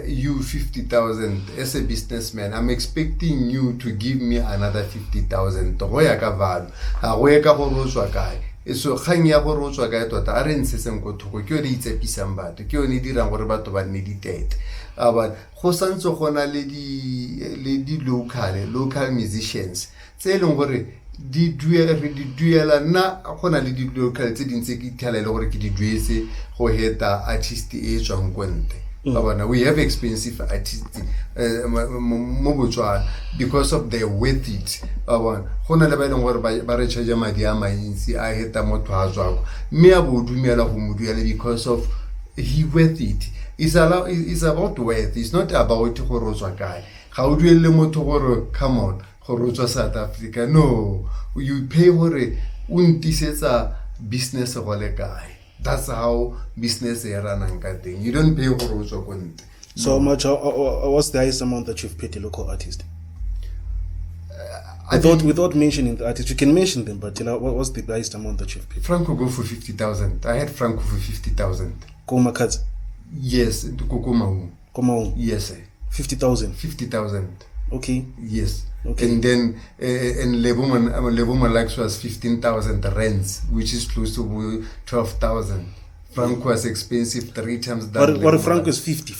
you 50,000 as a businessman, I'm expecting you to give me another 50,000 to go ya ka value a go ya ka go rotswa kae so kgang ya go rotswa kae tota a re ntse go thoko ke yone itsepisang batho ke yone dirang gore batho ba nne ditete but go santse gona le di local musicians tse leng gore di duela na gona le di local tse dintse ke tlhala le gore ke di duetse go heta artist e tswang kwente. We have expensive artists mo Botswana because of their worth it. Gona le ba ileng gore ba re charge madi a mantsi a heta motho a tswako mme a bo dumela go mo duela because of he worth it. It's about worth. It's not about go rotswa kae ga o duelle motho gore come on go rotswa South Africa. No, you pay gore o ntisetsa business go le kae. That's how business is run. You don't pay for. So how much? What's the highest amount that you've paid a local artist? Without mentioning the artist, you can mention them, but what's the highest amount that you've paid? Franco go for 50,000. I had Franco for 50,000. Makhadzi? Yes, to Khumalo. Yes, 50,000. 50,000. Okay. Yes. Okay. And then and Leboman Lax was 15,000 rents, which is close to 12,000. Franco was expensive 3 times that. What Franco is 50.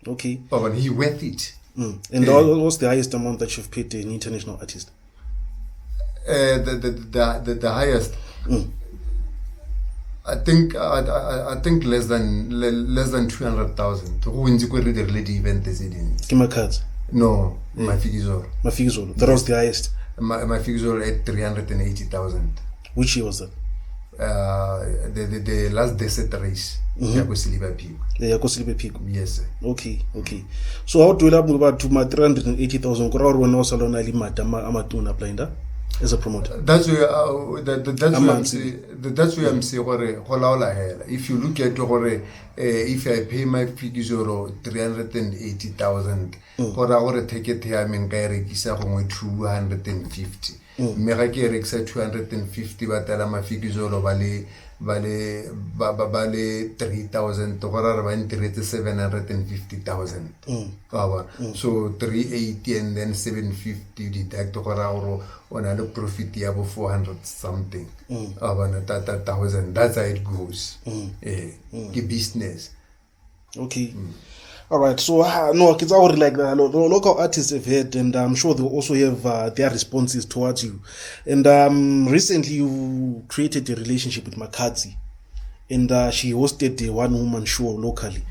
Okay. But he worth it. And what's the highest amount that you've paid an international artist? The highest. I think less than 200,000. Who wins the lady event is it in? Makhadzi? No, Makhadzi. That was the highest. Makhadzi at 380,000. Which year was that? The last desert race. Yes. Okay. So how do you have about 380,000? Crore when also on Amatuna blinder as a promoter. That's where I'm saying. If you look at if I pay my figures 380,000, for take it here, I mean, 250. Mega ke rekisa 250 ba tala ma figures bale 3,000 to gore ba ntiretse 750,000 so 380 and then 750 deduct gore gore ona le profit ya bo 400 something thousand. That's how it goes. The business. Okay. All right. So no, it's already like the local artists have had, and I'm sure they also have their responses towards you. And recently you created a relationship with Makhadzi, and she hosted a one-woman show locally,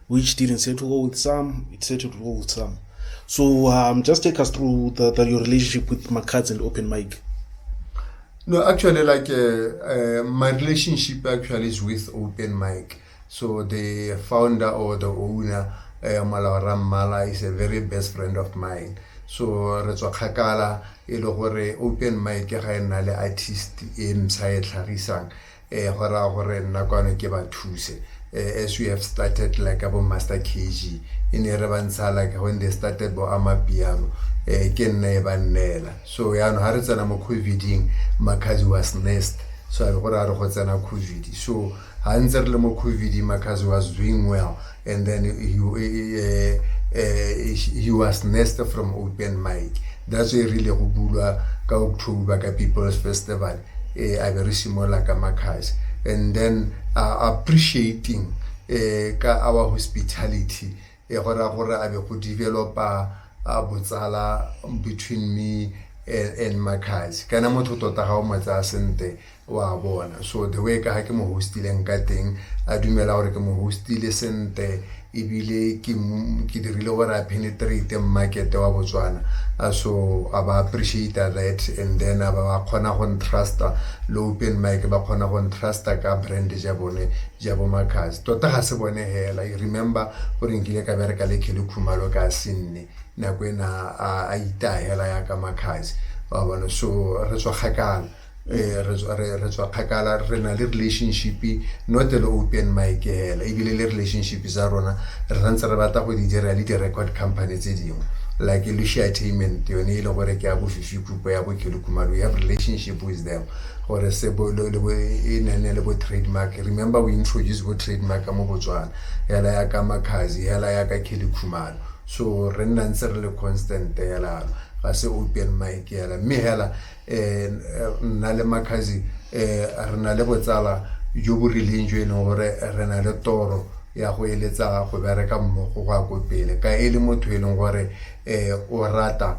which didn't settle well with some. It settled well with some. So just take us through your relationship with Makhadzi and Open Mic. No, actually, like my relationship actually is with Open Mic. So the founder or the owner, Malawara Mala, is a very best friend of mine. So Retswa Khakala, Open Mic, le artist in Sae Tlarisang, Hora Hore Nakwana Kiba Tuse. As we have started like about Master KG in Erevansa, like when they started about Amapiano, Ken Nebanela. So Yan Harizana Mokuviding, Makhadzi was nest. So I got COVID. So Hanser Lemokuvidi Makhadzi was doing well, and then he was nested from Open Mic. That's a really Rubula Kauktuba People's Festival. I very similar like a Makhadzi. And then appreciating our hospitality. I could develop a Botswana between me and Makhadzi. Kana motho tota ga o matsa sente wa bona. So the way ka ke mo hostile nka teng a dumela gore ke mo hostile sente ibile ke dirile gore a penetrate market wa Botswana. So aba appreciate that, and then aba khona go trust le Open Mic ba khona go trust ka brand ja bone jabo Makhadzi. Tota ga se bone hela. I remember gore nkile ka bereka le Khumalo ka sinne na kwena A.T.I hela ya ka Makhadzi. So re tswa khakala re tswa khakala re na le relationship not the Open Mic hela ibile le relationship za rona re rantsa re batla go di dira le di record companies tse dingwe like Lucia Entertainment yone ile gore ke ya bo Fifi group ya bo Khumalo. We have relationship with them gore se bo le bo trademark. Remember we introduced go trademark mo Botswana hela ya ka Makhadzi hela ya ka Khumalo. So re nna ntse re le constant hela ga se Open Mic hela me hela nna le Makhadzi re na le botsala jo bo rileng jo ene gore re na le toro ya go eletsa go bereka mmogo go a go pele ka ele motho e leng gore o rata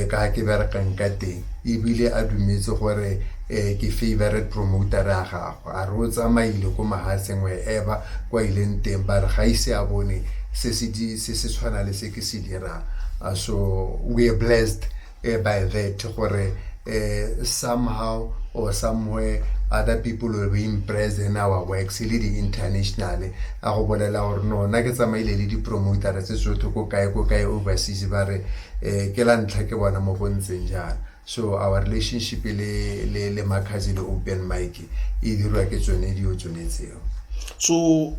ka ke berekang ka teng ibile a dumetse gore ke favorite promoter ya gago a re o tsamaile ko mahatseng wherever kwa ileng teng ba re ga ise a bone se tshwana le se ke se dirang. So we are blessed by that gore somehow or somewhere other people will be impressed in our works le di internationally a go bolela gore no na ke tsamaile le di promoter tse sotho ko kae overseas ba re ke la ntlha ke bona mo bontseng jana. So our relationship le Makhadzi le Open Mic e dirwa ke tsone dio tsonetseo. So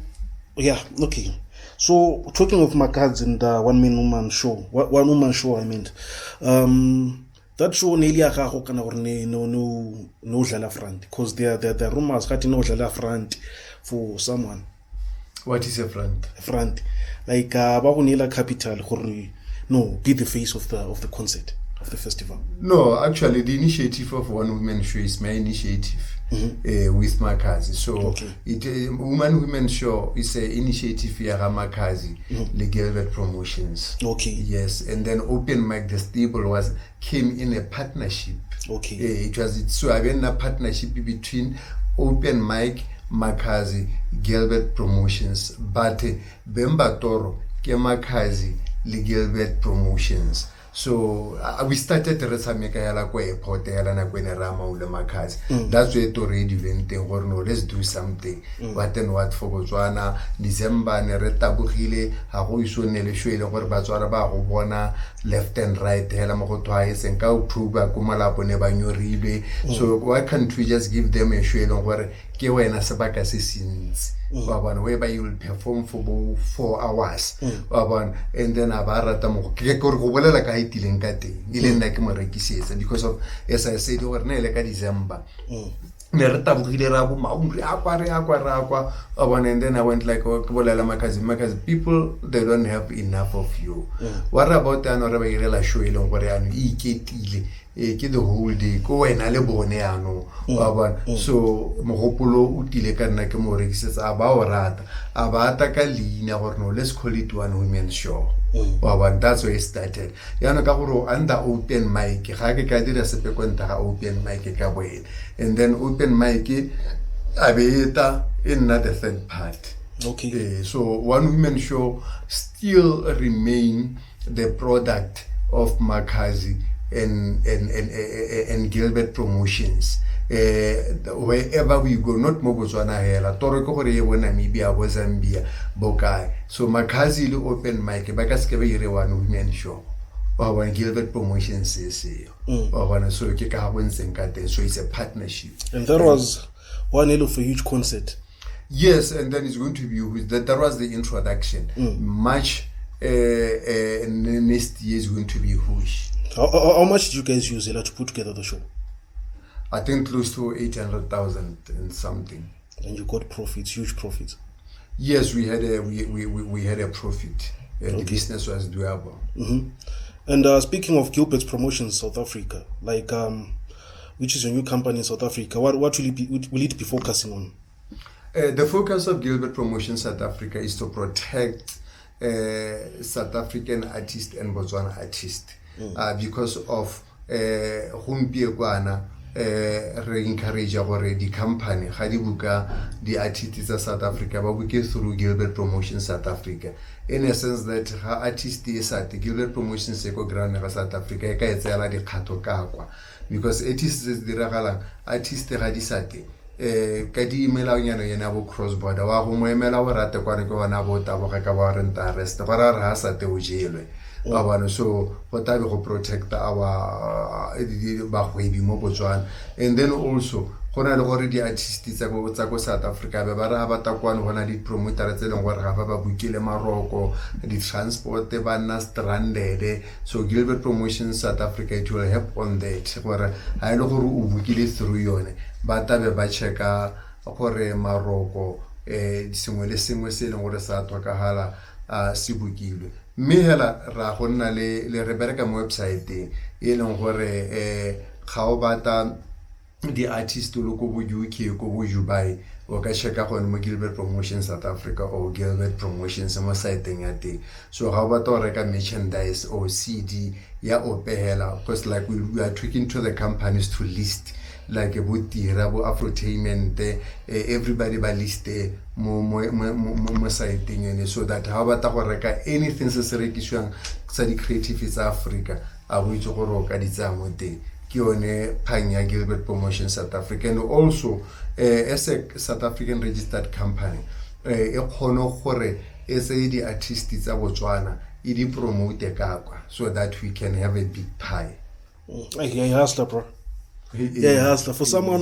yeah, okay. So talking of Makhadzi and one woman show I meant that show nearly a gago kana gore no dlala front because there are rumors that no dlala front for someone. What is a front? A front like ba go nela capital gore no be the face of the concert of the festival. No, actually the initiative of one woman show is my initiative. With Makhadzi. So okay. Women show is an initiative here Makhadzi, the Gilbert Promotions. Okay. Yes, and then Open Mic the stable came in a partnership. Okay. So I been a partnership between Open Mic, Makhadzi, Gilbert Promotions, but Bemba Toro ke Makhadzi le Gilbert Promotions. So we started to resameka yala kwa airport yala na kwena rama ule Makhadzi. That's where to already went or no, let's do something. What and what for Botswana December ne re tabogile ha go isonele shwele gore Batswana ba go bona left and right hela mo go twice and ka October ko malapo ne ba nyorile. So why can't we just give them a shwele gore ke wena sebaka se sintsi whereby you will perform for 4 hours and then abarata mo ke go bolela ka itileng ka teng ile nna ke mo rekisetsa because of as I said gore ne le ka December and then I went like, Makhadzi, people, they don't have enough of you. What about the show the whole day go and so mohopolo utile ka nna ke mo rekisetse a ba o rata a ba ata ka leina gore no, let's call it one women show. That's where it started. Yana ka gore under open mic ga ke ka dira sepe kwenta ga open mic ka boe, and then open mic a beeta in the third part. Okay. So one women show still remain the product of Makhadzi and Gilbert Promotions. Wherever we go, not mo Botswana hela, toro ko gore ye bo Namibia, bo Zambia, bokai. So Makhadzi le open mic ba ka skebe ire one women show. When Gilbert Promotions is so ke ka bontseng ka teng, so it's a partnership. And that was one hell of a huge concert. Yes, and then it's going to be that was the introduction. March next year is going to be huge. How much did you guys use to put together the show? I think close to 800,000 and something. And you got profits, huge profits. Yes, we had a profit. The business was doable. And speaking of Gilbert's Promotions South Africa, like which is a new company in South Africa, what will it be focusing on? The focus of Gilbert Promotions South Africa is to protect South African artists and Botswana artists. Because of re encourage the company ga di buka the artists of South Africa ba buke through Gilbert Promotions South Africa, in a sense that ha artist is at Gilbert Promotions go ground ga South Africa e ka etsela di kgato ka kwa, because artists di ragalang artist ga di sate ka di email nyana yena bo cross border wa go mo emela go rata kwa re go bona bo tabo ga ka ba renta arrest go ra ha sate o jelwe. So what I will protect our bagwebi mo Botswana, and then also gona le gore di artists tsa go South Africa ba ra ba ta kwana gona di promoter tse leng gore ga ba bukile maroko di transport ba na stranded. So Gilbert Promotions South Africa, it will help on that gore ha ile gore o bukile through yone ba ta be ba checka gore maroko sengwe le sengwe se leng gore sa tlhokagala se bukilwe. Me hela ra go nna le re bereka mo website e leng gore ga o bata di artist lo go bo UK go bo Dubai o ka checka go mo Gilbert Promotions South Africa or Gilbert Promotions mo site ya teng. So ga o bata o reka merchandise or CD ya o pehela, because like we are talking to the companies to list like Butira, Afrotainment, everybody ba list mo site and so that how about reka anything se se rekiswang sa di creative sa Africa a bo itse go roka di tsa mo teng ke yone phang ya Gilbert Promotions South Africa. And also as a South African registered company e kgono gore e se di artists tsa Botswana e di promote ka kwa, so that we can have a big pie. Yeah, hustler, bro. Yeah, hustler. For someone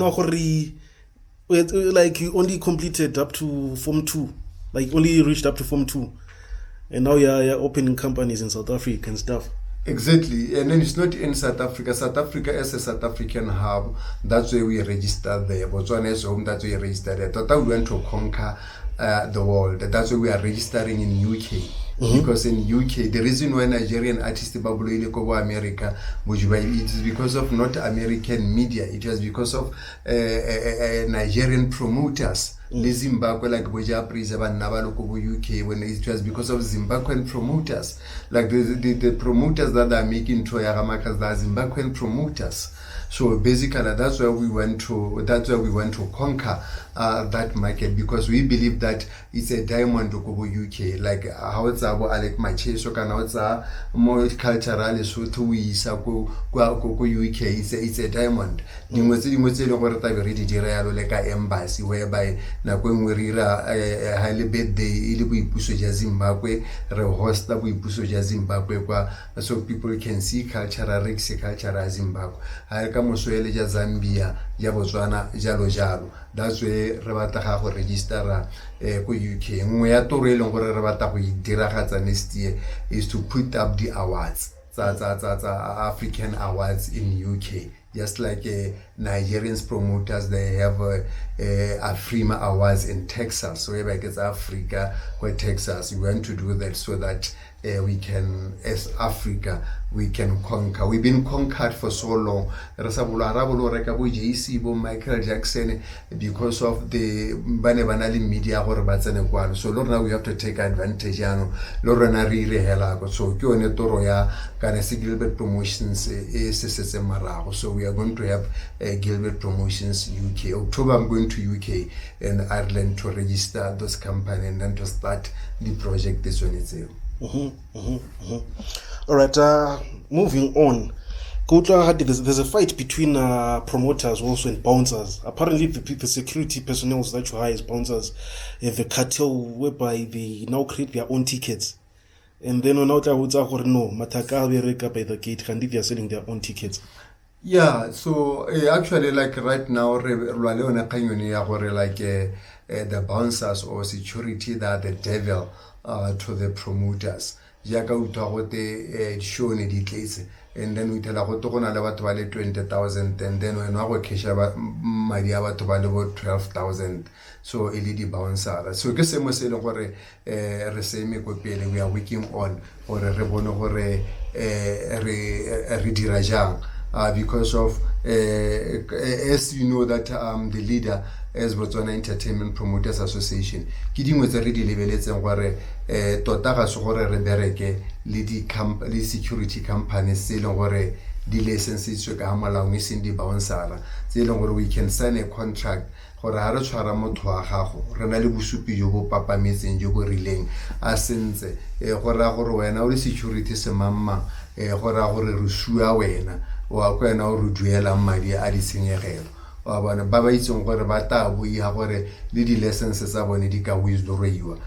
like you only completed up to Form 2, like only reached up to Form 2, and now you're opening companies in South Africa and stuff. Exactly, and then it's not in South Africa. South Africa as a South African hub, that's where we registered there. Botswana is home, that's where we registered there. Total, we went to conquer the world. That's why we are registering in UK. Because in UK, the reason why Nigerian artists babulile go America, it is because of not American media. It was because of Nigerian promoters. The Zimbabwe, like Boja Prizaban Nabaloko UK, when it was because of Zimbabwean promoters, like the promoters that are making Troya Ramakas, are Zimbabwean promoters. So basically, that's where we went to conquer that market, because we believe that it's a diamond to go UK. Like how it's about Alec Macheso, can how it's more culturally so to we go UK. It's a diamond. You must already like an embassy whereby na when we highly bid the ili puso ja Zimbabwe, rehosta puso ja Zimbabwe so people can see cultural Zimbabwe. Mosoele ja Zambia, ja Botswana, jalo jalo. That's where re batla ga go register ko UK. Nngwe ya toro e leng gore re batla go diragatsa next year is to put up the awards. African awards in UK. Just like Nigerians promoters, they have Afrima awards in Texas. So wherever it's Africa or Texas, we want to do that so that we can, as Africa, we can conquer. We've been conquered for so long. Michael Jackson, because of the media. So now we have to take advantage. So Gilbert Promotions is so we are going to have Gilbert Promotions UK. October I'm going to UK and Ireland to register those companies and then to start the project this one itself. All right, moving on. There's a fight between promoters also and bouncers. Apparently, the security personnel that you hire as bouncers have a cartel whereby they now create their own tickets. And then on out, I would say, no, Mataka will by the gate, and they are selling their own tickets. Yeah, so actually, like right now, like the bouncers or security that the devil to the promoters. Jaka utagote show ne ditletse, and then we tell go togona le batho ba le 20,000, and then when wa go kesha madi a batho ba le 12,000. So LED bouncer. So ke se mo se le gore re se me go pele, we are working on gore re bone gore re dira jang. Because of, as you know, that the leader as Botswana Entertainment Promoters Association, ki dingwe tse re di lebeletseng gore tota ga se gore re bereke le security companies se leng gore di licensitswe ka molao e seng di bouncer tse leng gore we can sign a contract gore ha re tshwara motho wa gago re na le bosupi jo bo papametseng jo bo rileng a sentse gore wena o le security se mamma gore re sua wena wa kwena o re duela madi a ditshenyegelo wa bona ba itseng gore ba ta buiha gore le di licenses tsa bone di ka withdrawiwa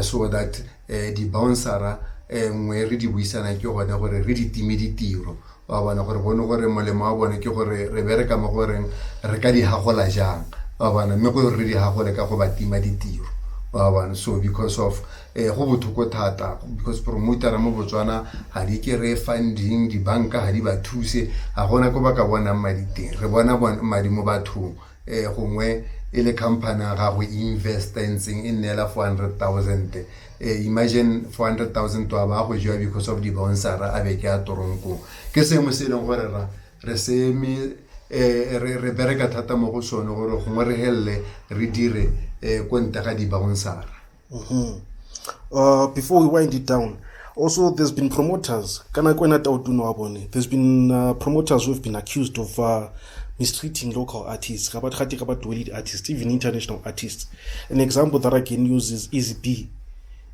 so that di bouncer ngwe re di buisana ke gone gore re di time ditiro wa bona gore gore molemo wa bone ke gore re bereka mo gore re ka di hagola jang wa bona mme go re di hagole ka go ba tima ditiro wa bona. So because of go bothoko thata, because promoter mo Botswana ha di ke re funding, di banka ha di ba thuse, ha gona go ba ka bona madi teng, re bona madi mo bathong gongwe ele company ga go invest in nela 400,000. Imagine 400,000 to ba go jwa because of the bouncer a be ke a toronko ke se mo se leng gore re se me re bereka thata mo go sone gore gongwe re helle re dire konta ga di bouncer. Before we wind it down, also there's been promoters. There's been promoters who have been accused of mistreating local artists, artists, even international artists. An example that I can use is Easy B.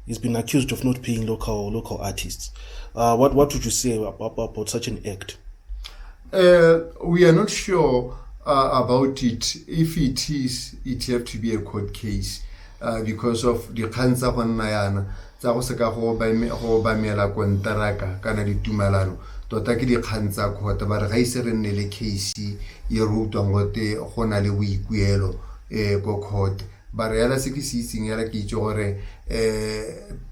He's been accused of not paying local artists. What would you say about such an act? We are not sure about it. If it is, it have to be a court case because of the cancer on Nayana. Tsa go se ka go ba mela kontraka kana ditumelano tota ke di kgantsa khota ba re ga ise re nne le case e rutwa ngote go na le boikuelo go court ba re yala se ke se itseng yala ke itse gore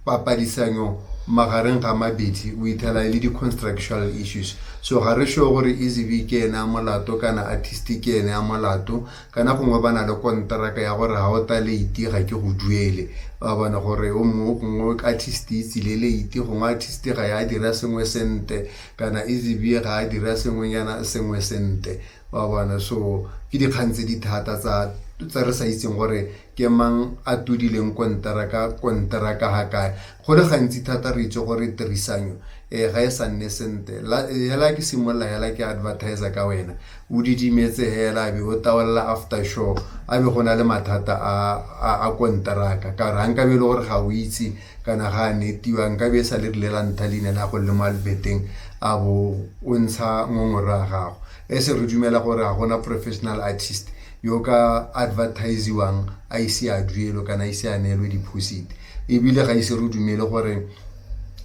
papadisanyo magareng ga mabedi o ithala le di constructual issues. So ga re sure gore Easy B ke ena molato kana artist ke ena molato kana gongwe bana le kontraka ya gore ha o ta late ga ke go duele ba bona gore o mo artist itse le late gongwe artist ga ya dira sengwe sente kana Easy B ga a dira sengwe yana sengwe sente ba bona. So ke di khantse di thata tsa re sa itseng gore ke mang a tudileng kontraka ha kae go le gantsi thata re itse gore tirisanyo ga e sa nne sente hela ke simolla hela ke advertiser ka wena o didimetse hela be o tawalla after show a be gona le mathata a kontraka ka ra nka be le gore ga o itse kana ga netiwa nka be sa le lela nthaline la go le malbeteng a bo o ntsha ngongora gago se re dumela gore ga gona professional artist yo ka advertisiwang a ise a duelo kana ise a neelwe deposit ebile ga ise re dumele gore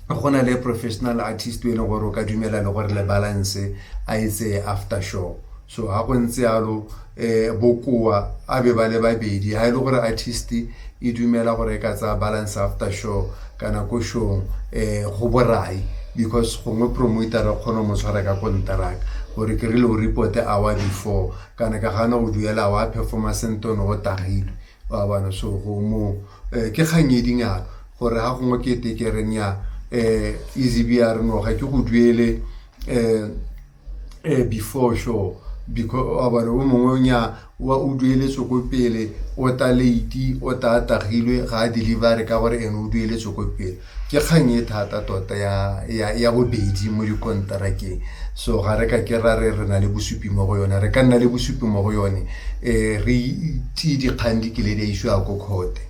gona le professional artist we le gore o ka dumela le gore le balance a itse after show. So ha go ntse yalo bokoa a be ba le babedi ha ile gore artist e dumela gore ka tsa balance after show kana ko show go borai because gongwe promoter ra kgona mo tshwara ka kontraka gore ke rile o report hour before kana ka gana o duela wa performance ntono go tagilwe ba bana so go mo ke kganyedi ngaka gore ha gongwe ke tekereng ya easy BR no ga ke go duele before show because abana o mongwe nya wa o duele tsoko pele o ta late o ta tagilwe ga delivery ka gore ene o duele tsoko pele ke kganye thata tota ya bobedi mo di kontrakeng so ga re ka ke ra re na le bosupi mo go yona re ka nna le bosupi mo go yone re ti di khandi ke le di issue a go court.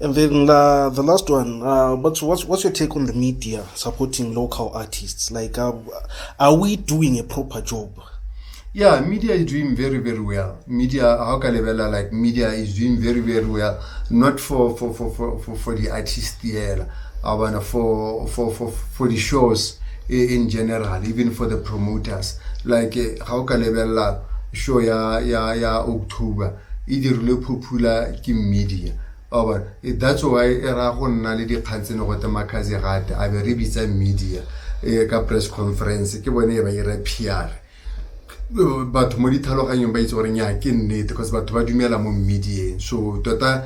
And then the last one, what's your take on the media supporting local artists? Like, are we doing a proper job? Yeah, media is doing very, very well. Media, how can I like media is doing very, very well. Not for the artists here, but for the shows in general, even for the promoters. Like how can I show ya October. It is really popular in media. That's why era go nna le dikgantse no go te Makhadzi gate a be re bitsa media ka press conference ke bone ba ira PR batho mo ditlhaloganyong ba itse gore nya ke nnete because batho ba dumela mo media so tota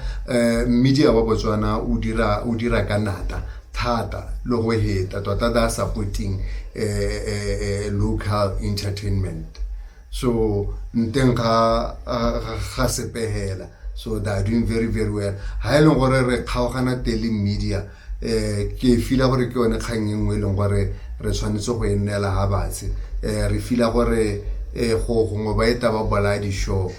media wa Botswana o dira ka nata thata lo go heta tota da supporting local entertainment so nteng ga sepehela so they are doing very, very well. Ha ele gore re kgaogana tele media ke fila gore ke yone kgang engwe le gore re tshwanetse go enela ha batse re fila gore go ba eta ba bola di show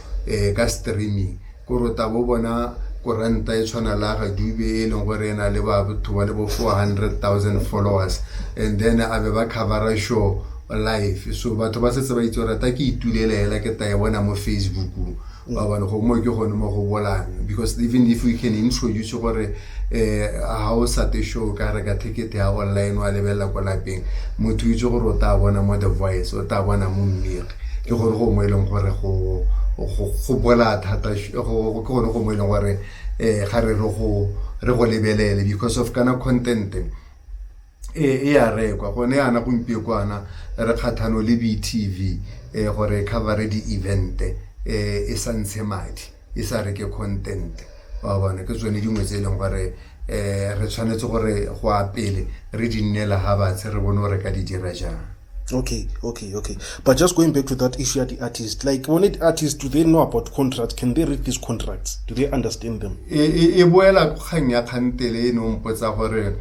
ka streaming go rota bo bona koranta e tshwana la ga dube e leng gore ena le ba batho ba le bo 400,000 followers and then a be ba cover show live so batho ba setse ba itse gore ta ke itulela hela ke ta e bona mo Facebook because even if we can introduce gore how sa te show ka re ka ticket ya online wa lebella kwa lapeng motho itse gore o ta bona mo the voice o ta bona mo mmiri ke gore go mo eleng gore go bola thata go go mo eleng gore ga re go lebelele because of kana content ya rekwa gone yana go mpie kwana re kgathano le BTV gore cover di event e santse madi e sa reke content wa bona ke tsone dingwe tse leng gore re tshwanetse gore go apele re dinela ha batse re bone gore ka di dira jang. Okay. But just going back to that issue at the artist, like when it artists, do they know about contracts? Can they read these contracts? Do they understand them? E boela go khanya khantele no mpotsa gore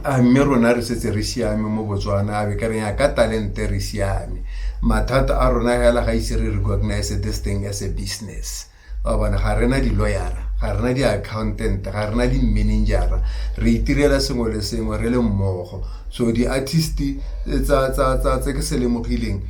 a mme rona re setse re siame mo Botswana a be ka re ya ka talent re siame mathata a rona hela ga ise re recognize this thing as a business bona ga rena di lawyer ga rena di accountant ga rena di manager re itirela sengwe le sengwe re le mmogo so di artist tsa ke se le mogileng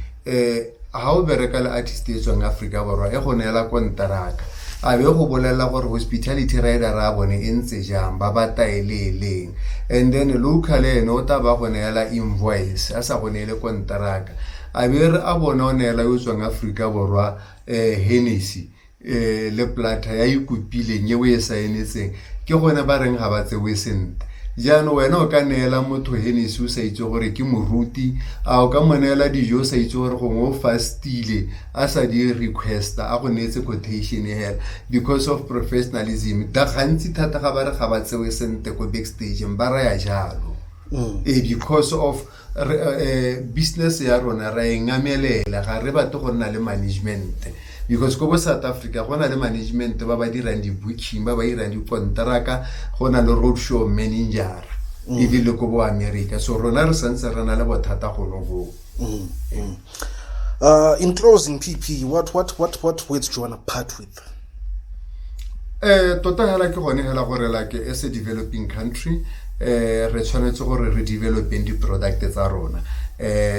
ha o bereka le artist e tswang Africa borwa e go neela kontraka a be go bolela gore hospitality rider ra bone e ntse jang ba bataeleleng and then local no ta ba go neela invoice a sa go neele kontraka a be re a bona o neela yo tswang Africa borwa Hennessy le plata ya ikupileng ye we saenetseng ke gone ba reng ga ba tsewe sente jano wena o ka neela motho Hennessy o sa itse gore ke moruti a o ka monela dijo sa itse gore go mo fastile a sa di request a go netse quotation here because of professionalism da gantsi thata ga ba re ga ba tsewe sente ko backstage ba ra ya jalo because of business ya rona ra engamelela ga re batle go nna le management because go South Africa go na le management ba ba dirang di booking ba irang di kontraka go na le road show manager e di le go bo America so rona re santse rena le bothata go no go. In closing, PP, what words do you want to part with? Tota hela ke gone hela gore like as a developing country re tshwanetse gore re developing di product tsa rona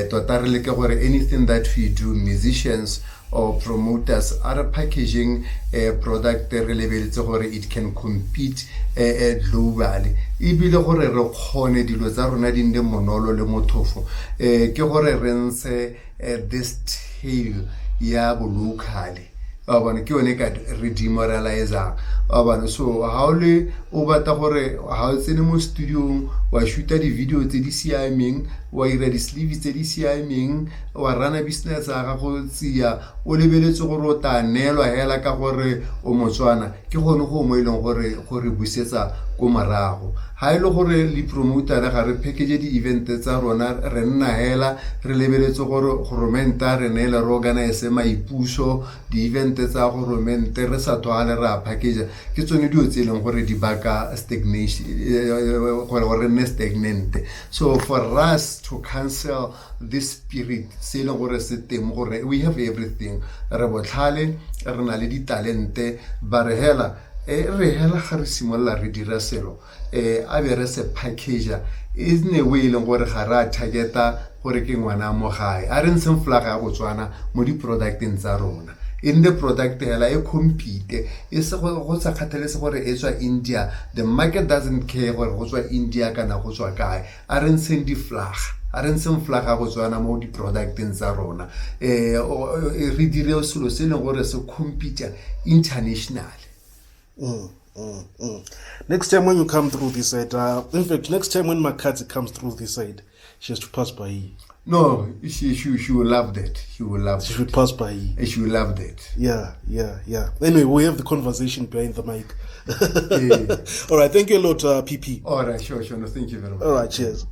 tota re leke gore anything that we do musicians or promoters are packaging a product re lebeletse gore it can compete globally e bile gore re kgone dilo tsa rona di nne monolo le mothofo ke gore re nse this tale ya bo locally ke yone ka re demoralizer so ha o le o batla gore ha o tsene mo studio wa shoota di video tse di siameng wa ira di sleeves tse di siameng wa rana business ga go tsia o lebeletse gore o ta nelwa hela ka gore o Motswana ke gone go mo ileng gore busetsa ko marago ha ile gore le promoter ga re package di event tsa rona re nna hela re lebeletse gore goromenta re nela ro organize maipuso di event tsa goromenta re sa twale ra package ke tsone dio tse leng gore di baka stagnation gore ne stagnant. So for us to cancel this spirit se leng gore se teng gore we have everything re botlhale re na le di talente ba re hela re hela ga re simolla re dira selo a be re se package isn't a way leng gore ga ra targeta gore ke ngwana mo gae a re ntse flag ya Botswana mo di producteng tsa rona in the product hela e compete e se go sa khathalese gore e tswa India. The market doesn't care gore go tswa India kana go tswa kae a re ntse di flag a re ntse flag ya Botswana mo di producteng tsa rona re dire selo se leng gore se compete internationally. Next time when you come through this side, in fact, next time when Makhadzi comes through this side, she has to pass by here. No, she will love that. She will love. She should pass by here. She will love that. Yeah. Anyway, we have the conversation behind the mic. All right, thank you a lot, PP. All right, sure. No, thank you very much. All right, cheers.